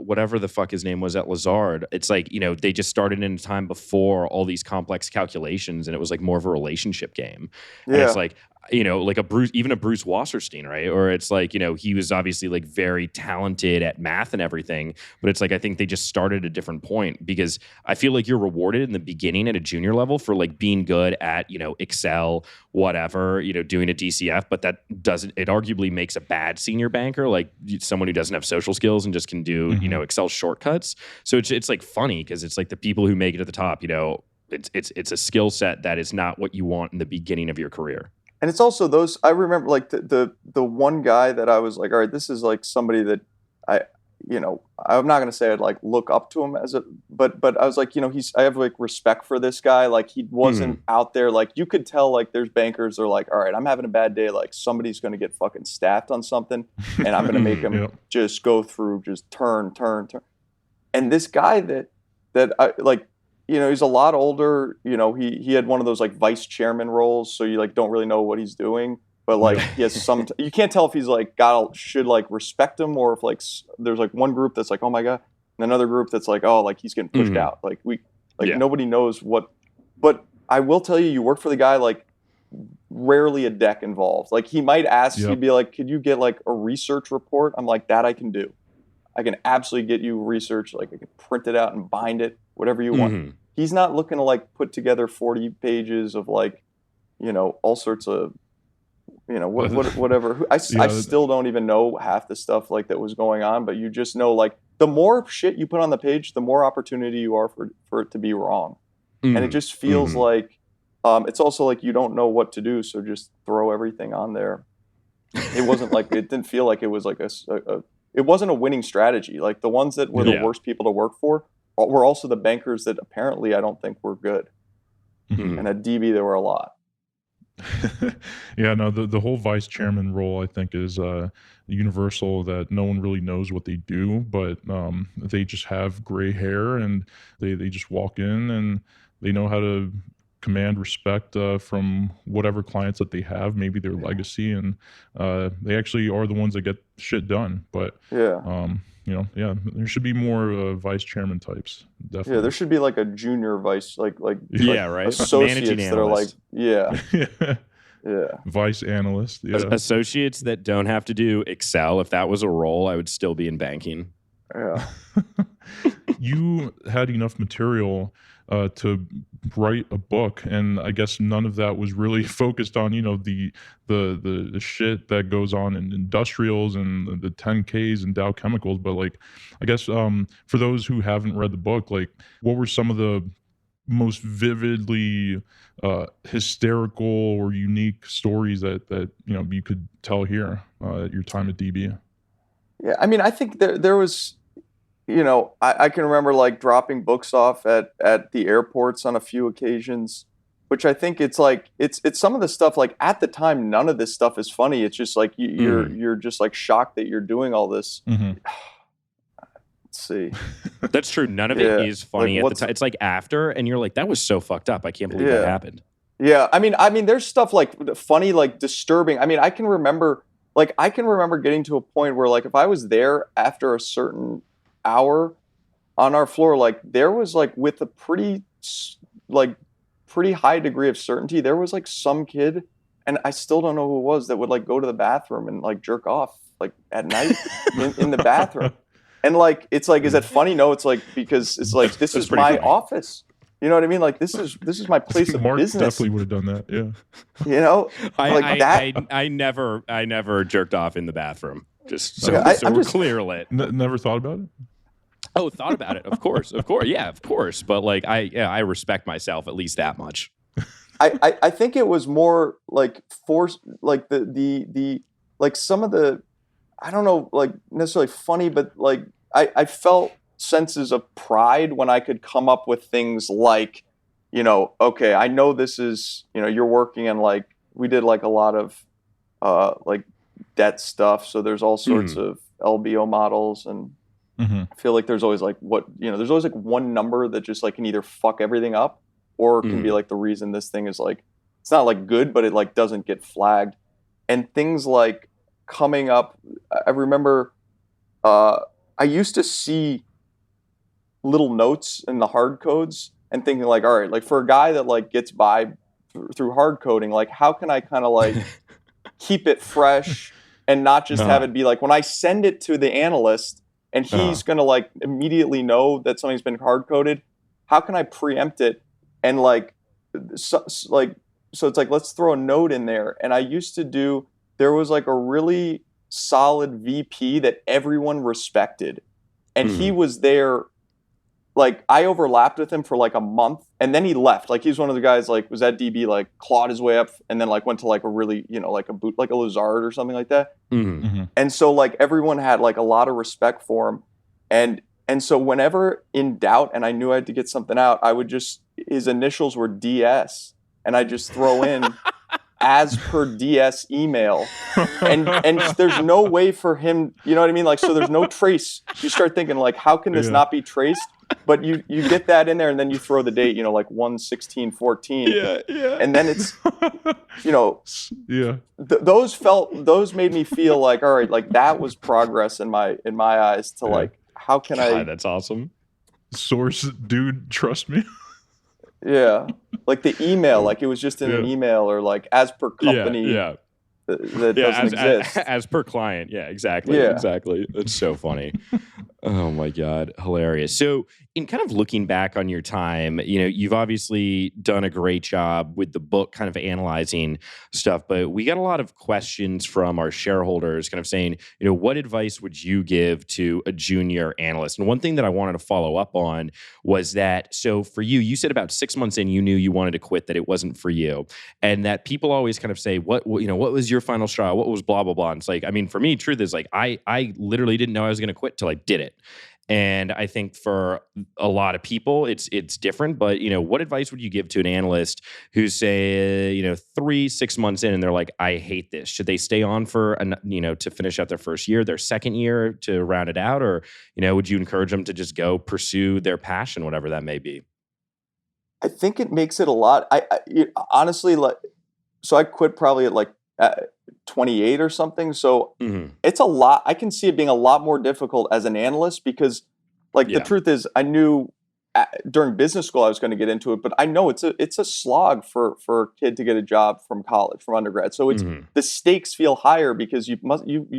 whatever the fuck his name was at Lazard. It's like, they just started in a time before all these complex calculations, and it was like more of a relationship game. And it's like, like a Bruce Wasserstein, right? Or it's like, he was obviously like very talented at math and everything, but it's like, I think they just started at a different point, because I feel like you're rewarded in the beginning at a junior level for like being good at, Excel, whatever, doing a DCF, but it arguably makes a bad senior banker, like someone who doesn't have social skills and just can do, Excel shortcuts. So it's like funny, because it's like the people who make it at the top, it's a skill set that is not what you want in the beginning of your career. And it's also those, I remember like the one guy that I was like, all right, this is like somebody that I'm not going to say I'd like look up to him but I was like, I have like respect for this guy. Like he wasn't out there. Like you could tell like there's bankers that are like, all right, I'm having a bad day. Like somebody's going to get fucking staffed on something, and I'm going to make him just go through, just turn. And this guy that I like, he's a lot older. He had one of those like vice chairman roles, so you like don't really know what he's doing. But like he has some, you can't tell if he's like should like respect him, or if like there's like one group that's like, oh my god, and another group that's like, oh, like he's getting pushed out. Like nobody knows what. But I will tell you work for the guy, like rarely a deck involved. Like he might ask, he'd be like, could you get like a research report? I'm like, that I can do. I can absolutely get you research. Like I can print it out and bind it, whatever you want. He's not looking to like put together 40 pages of like, all sorts of, whatever. I still don't even know half the stuff like that was going on, but you just know like the more shit you put on the page, the more opportunity you are for it to be wrong. And it just feels like, it's also like you don't know what to do, so just throw everything on there. It wasn't like, it didn't feel like it was like it wasn't a winning strategy. Like the ones that were the worst people to work for were also the bankers that apparently I don't think were good. And at DB there were a lot. Yeah, no, the whole vice chairman role I think is universal, that no one really knows what they do, but they just have gray hair, and they just walk in and they know how to command respect from whatever clients that they have, maybe their legacy, and they actually are the ones that get shit done. But there should be more vice chairman types. Definitely. Yeah, there should be like a junior vice, like right, associates that are like, vice analyst. Yeah, associates that don't have to do Excel. If that was a role, I would still be in banking. Yeah. You had enough material to write a book, and I guess none of that was really focused on, the shit that goes on in industrials and the 10Ks and Dow Chemicals. But like, I guess for those who haven't read the book, like, what were some of the most vividly hysterical or unique stories that you could tell here at your time at DB? Yeah, I mean, I think there was, I can remember like dropping books off at the airports on a few occasions, which I think it's like it's some of the stuff like at the time none of this stuff is funny. It's just like you're just like shocked that you're doing all this. Mm-hmm. Let's see. That's true. None of it is funny at the time. It's like after, and you're like, that was so fucked up. I can't believe that happened. Yeah, I mean, there's stuff like funny, like disturbing. I mean, I can remember getting to a point where like if I was there after a certain hour on our floor, like there was like with a pretty high degree of certainty, there was like some kid, and I still don't know who it was, that would like go to the bathroom and like jerk off like at night in the bathroom. And like, it's like, is that funny? No, it's like, because it's like, this is my office. You know what I mean? Like, this is my place of Mark business. Definitely would have done that. Yeah. You know, I never jerked off in the bathroom. Just so we're clear lit. Never thought about it. Oh, thought about it. Of course. Yeah, of course. But like, I respect myself at least that much. I think it was more like force, like the like some of the, I don't know, like necessarily funny, but like I felt senses of pride when I could come up with things like, okay, I know this is, you're working on like, we did like a lot of like debt stuff. So there's all sorts of LBO models, and I feel like there's always like there's always like one number that just like can either fuck everything up or can be like the reason this thing is like, it's not like good, but it like doesn't get flagged. And things like coming up, I remember I used to see little notes in the hard codes and thinking like, all right, like for a guy that like gets by through hard coding, like how can I kind of like keep it fresh and not just have it be like when I send it to the analyst and he's going to like immediately know that something's been hard coded, how can I preempt it? And like, so it's like, let's throw a note in there. And I used to do, there was like a really solid VP that everyone respected. And he was there, like I overlapped with him for like a month, and then he left. Like he's one of the guys like was at DB, like clawed his way up and then like went to like a really, like a boot, like a Lazard or something like that. And so like everyone had like a lot of respect for him. And so whenever in doubt and I knew I had to get something out, I would just, his initials were DS, and I just throw in as per DS email, and there's no way for him, you know what I mean? Like, so there's no trace. You start thinking like, how can this not be traced? But you get that in there, and then you throw the date, like 1/16/14. Yeah. And then it's, those made me feel like, all right, like that was progress in my eyes to like, how can I? That's awesome. Source, dude, trust me. Yeah, like the email, like it was just in an email, or like as per company. That doesn't exist. As per client. Yeah, exactly. That's so funny. Oh my God. Hilarious. So in kind of looking back on your time, you've obviously done a great job with the book kind of analyzing stuff, but we got a lot of questions from our shareholders kind of saying, what advice would you give to a junior analyst? And one thing that I wanted to follow up on was that, so for you said about 6 months in, you knew you wanted to quit, that it wasn't for you. And that people always kind of say, what was your final straw? What was blah, blah, blah. And it's like, I mean, for me, truth is like, I literally didn't know I was going to quit till I did it. And I think for a lot of people, it's different. But, what advice would you give to an analyst who's say, 3-6 months in and they're like, I hate this? Should they stay on for, to finish out their first year, their second year to round it out? Or, would you encourage them to just go pursue their passion, whatever that may be? I think it makes it a lot. I honestly, like, so I quit probably at like 28 or something. So it's a lot. I can see it being a lot more difficult as an analyst because like the truth is I knew during business school I was going to get into it, but I know it's a slog for a kid to get a job from college, from undergrad. So it's the stakes feel higher because you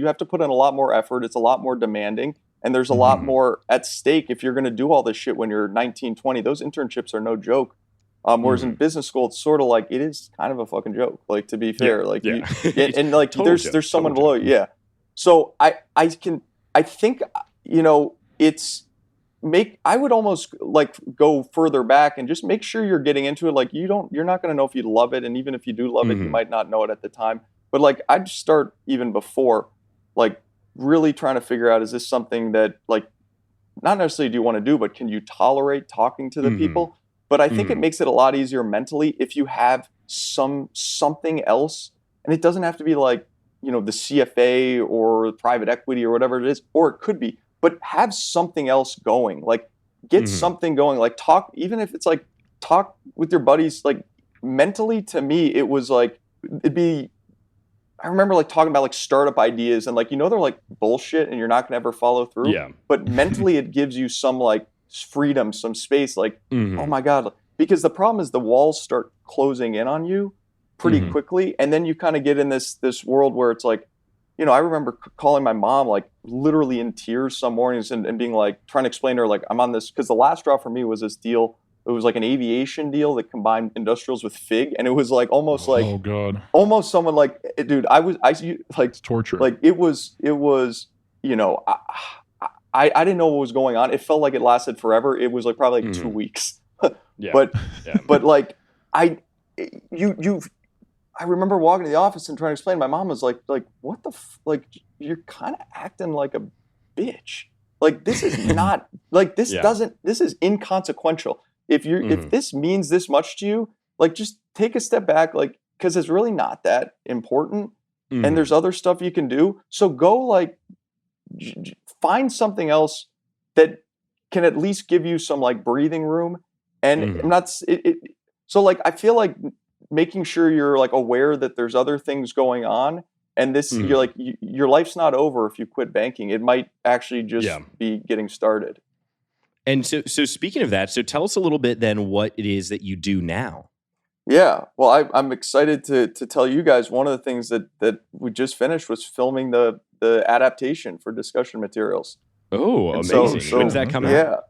have to put in a lot more effort. It's a lot more demanding. And there's a lot more at stake if you're going to do all this shit when you're 19, 20. Those internships are no joke. Whereas in business school, it's sort of like, it is kind of a fucking joke. Like, to be fair, like, and like, there's someone below you. Yeah. So I think, I would almost like go further back and just make sure you're getting into it. Like, you're not going to know if you love it. And even if you do love it, you might not know it at the time. But like, I'd start even before, like, really trying to figure out, is this something that, like, not necessarily do you want to do, but can you tolerate talking to the people? But I think it makes it a lot easier mentally if you have something else, and it doesn't have to be like, the CFA or private equity or whatever it is, or it could be, but have something else going. Like, get something going. Like, talk, even if it's like talk with your buddies. Like, mentally, to me, it was like, I remember like talking about like startup ideas and like, they're like bullshit and you're not gonna ever follow through. Yeah. But mentally it gives you some like freedom, some space, like, oh my God. Because the problem is the walls start closing in on you pretty quickly. And then you kind of get in this world where it's like, I remember calling my mom like literally in tears some mornings and being like, trying to explain to her, like, I'm on this, because the last straw for me was this deal. It was like an aviation deal that combined industrials with Fig, and it was like almost like, oh God, almost someone like, dude, I like it's torture. Like it was, I didn't know what was going on. It felt like it lasted forever. It was like probably like 2 weeks. But like I remember walking to the office and trying to explain. My mom was like, what the like, you're kind of acting like a bitch. Like, this is not like, this is inconsequential. If this means this much to you, like, just take a step back, like, because it's really not that important. And there's other stuff you can do. So go like find something else that can at least give you some like breathing room. And I'm not so like, I feel like making sure you're like aware that there's other things going on, and this, you're like, your life's not over if you quit banking. It might actually just be getting started. And so speaking of that, so tell us a little bit then what it is that you do now. Yeah, well, I'm excited to tell you guys one of the things that we just finished was filming the adaptation for discussion materials. Oh, and amazing! So when's that coming out?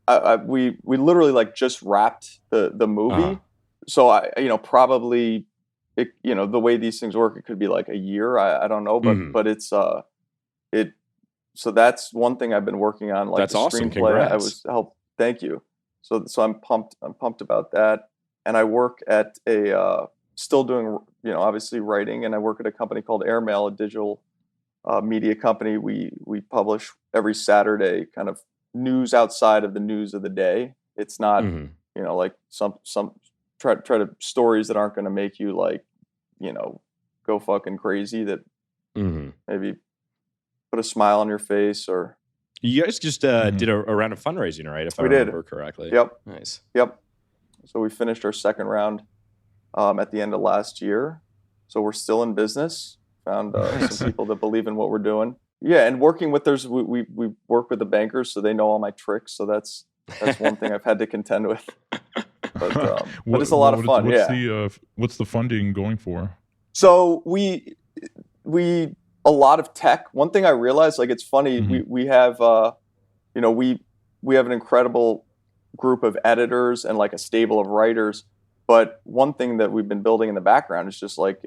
Yeah, we literally like just wrapped the movie. So I probably the way these things work, it could be like a year. I don't know, but it's So that's one thing I've been working on. Like, that's the awesome. Congrats. Thank you. So I'm pumped about that. And I work at still doing, obviously writing, and I work at a company called Airmail, a digital media company. We publish every Saturday kind of news outside of the news of the day. It's not, like some try to stories that aren't going to make you like, go fucking crazy, that maybe put a smile on your face. Or you guys just did a round of fundraising, right? If I remember correctly. Yep. Nice. Yep. So we finished our second round at the end of last year. So we're still in business. Found some people that believe in what we're doing. Yeah, and working with we work with the bankers, so they know all my tricks. So that's one thing I've had to contend with. But it's a lot of fun. What's the funding going for? So we a lot of tech. One thing I realized, like, it's funny, we have we have an incredible group of editors and like a stable of writers. But one thing that we've been building in the background is just like,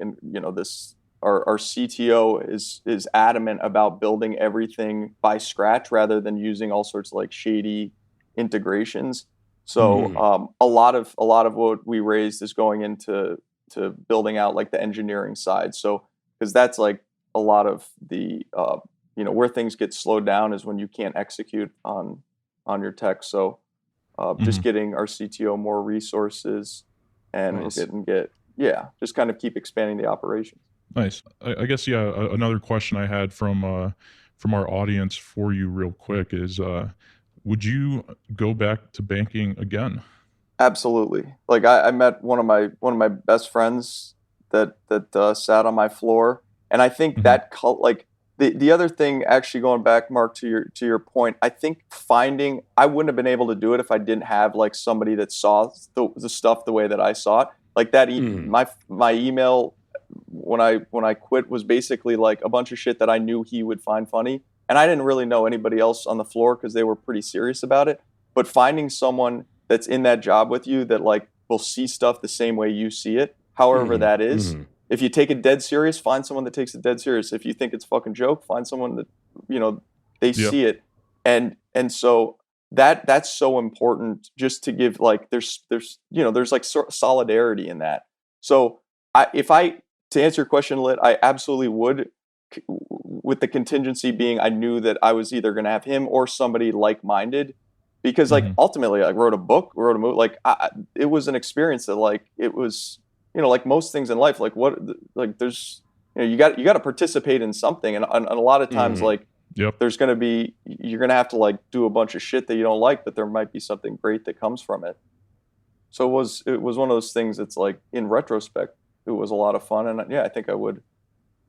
our CTO is adamant about building everything by scratch rather than using all sorts of like shady integrations. So a lot of what we raised is going into building out like the engineering side. So because that's like a lot of the where things get slowed down is when you can't execute on your tech. So just getting our CTO more resources, and nice. Just kind of keep expanding the operations. Nice. I guess another question I had from our audience for you real quick is, would you go back to banking again? Absolutely. Like I met one of my best friends that sat on my floor, and I think that the other thing, actually going back, Mark, to your point, I think I wouldn't have been able to do it if I didn't have like somebody that saw the stuff the way that I saw it. Like that, my email when I quit was basically like a bunch of shit that I knew he would find funny, and I didn't really know anybody else on the floor because they were pretty serious about it. But finding someone that's in that job with you that like will see stuff the same way you see it, however that is. If you take it dead serious, find someone that takes it dead serious. If you think it's a fucking joke, find someone that, you know, they see it. And so that's so important, just to give like there's like solidarity in that. So to answer your question, Lit, I absolutely would, with the contingency being I knew that I was either going to have him or somebody like-minded, because like ultimately I wrote a book, wrote a movie, like it was an experience that like it was, you know, like most things in life, like there's, you know, you got to participate in something, and a lot of times like there's going to be, you're going to have to like do a bunch of shit that you don't like, but there might be something great that comes from it. So it was one of those things that's like, in retrospect, it was a lot of fun, and yeah, I think I would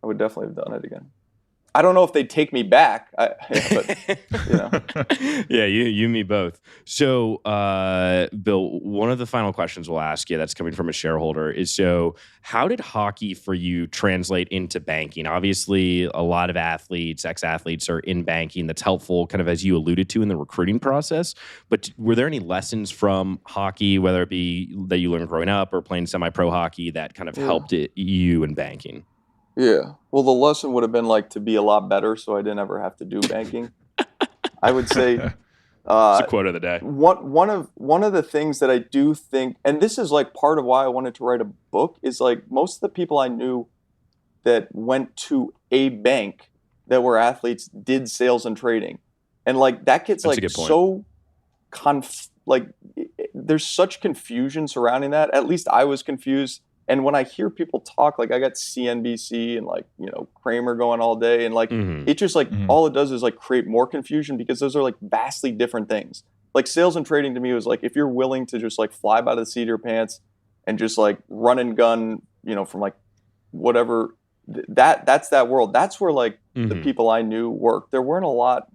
definitely have done it again. I don't know if they'd take me back, but you know. Yeah, you and me both. So, Bill, one of the final questions we'll ask you that's coming from a shareholder is, so how did hockey for you translate into banking? Obviously, a lot of athletes, ex-athletes are in banking. That's helpful, kind of as you alluded to in the recruiting process. But were there any lessons from hockey, whether it be that you learned growing up or playing semi-pro hockey, that kind of helped you in banking? Yeah. Well, the lesson would have been like to be a lot better, so I didn't ever have to do banking. I would say it's a quote of the day. One of the things that I do think, and this is like part of why I wanted to write a book, is like most of the people I knew that went to a bank that were athletes did sales and trading, and like that gets like so there's such confusion surrounding that. At least I was confused. And when I hear people talk, like I got CNBC and like, you know, Kramer going all day, and like it just like all it does is like create more confusion, because those are like vastly different things. Like sales and trading to me was like, if you're willing to just like fly by the seat of your pants and just like run and gun, you know, from like whatever, that's that world. That's where like the people I knew worked. There weren't a lot.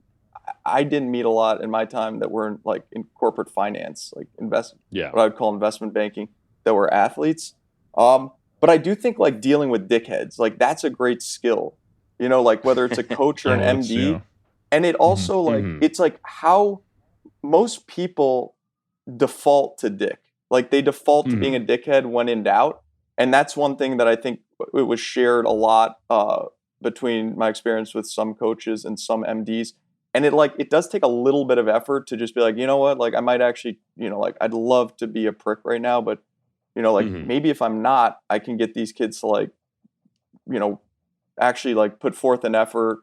I didn't meet a lot in my time that were like in corporate finance, like what I'd call investment banking, that were athletes. But I do think like dealing with dickheads, like that's a great skill, you know, like whether it's a coach or an MD. And it also like, it's like how most people default to dick, like they default to being a dickhead when in doubt. And that's one thing that I think it was shared a lot, between my experience with some coaches and some MDs. And it does take a little bit of effort to just be like, you know what, like I might actually, you know, like I'd love to be a prick right now, but you know, like maybe if I'm not, I can get these kids to like, you know, actually like put forth an effort.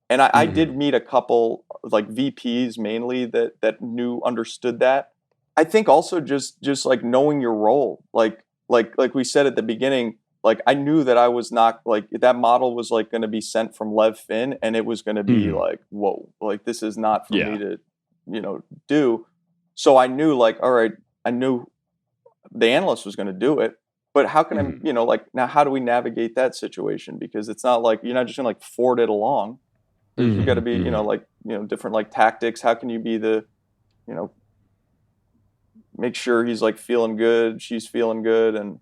And I did meet a couple like VPs mainly that understood that. I think also just like knowing your role, like we said at the beginning, like I knew that I was not like, that model was like going to be sent from Lev Fin, and it was going to be like, whoa, like this is not for me to, you know, do. So I knew like, all right, I knew the analyst was going to do it, but how can I, you know, like now how do we navigate that situation? Because it's not like, you're not just going to like forward it along. You got to be, you know, like, you know, different like tactics. How can you be the, you know, make sure he's like feeling good, she's feeling good, and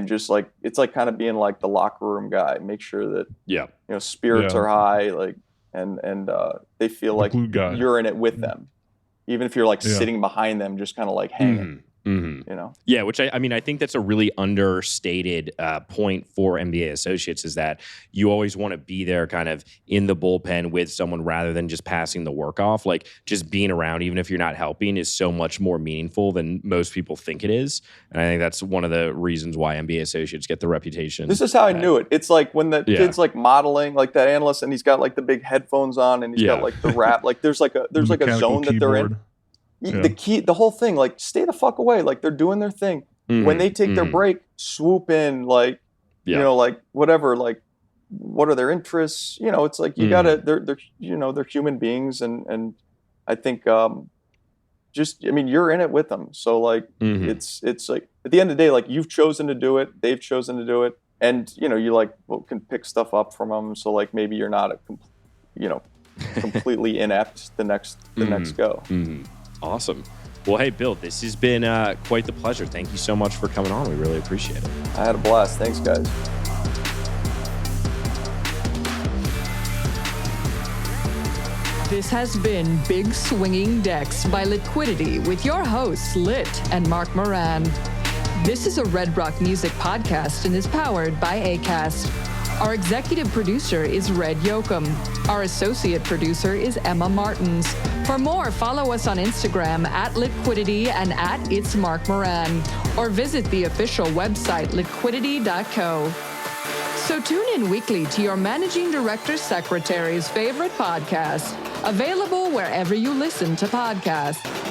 just like, it's like kind of being like the locker room guy, make sure that, you know, spirits are high, like, and they feel like you're in it with them. Even if you're like sitting behind them, just kind of like hanging, you know? Yeah, which I mean, I think that's a really understated point for MBA associates, is that you always want to be there kind of in the bullpen with someone rather than just passing the work off. Like just being around, even if you're not helping, is so much more meaningful than most people think it is. And I think that's one of the reasons why MBA associates get the reputation. This is how I knew it. It's like when the kid's like modeling, like that analyst, and he's got like the big headphones on, and he's got like the rap, like there's like a zone that they're in. The whole thing, like stay the fuck away. Like they're doing their thing. When they take their break, swoop in, like, you know, like whatever, like what are their interests? You know, it's like you gotta, they're you know, they're human beings. And I think, just, I mean, you're in it with them. So like, it's like at the end of the day, like you've chosen to do it. They've chosen to do it. And, you know, you like, can pick stuff up from them. So like, maybe you're not completely inept the next go. Awesome. Well, hey, Bill, this has been quite the pleasure. Thank you so much for coming on. We really appreciate it. I had a blast. Thanks, guys. This has been Big Swinging Decks by Litquidity with your hosts, Lit and Mark Moran. This is a Red Rock Music podcast and is powered by Acast. Our executive producer is Red Yoakum. Our associate producer is Emma Martins. For more, follow us on Instagram at Litquidity and at It's Mark Moran, or visit the official website liquidity.co. So tune in weekly to your Managing Director Secretary's favorite podcast, available wherever you listen to podcasts.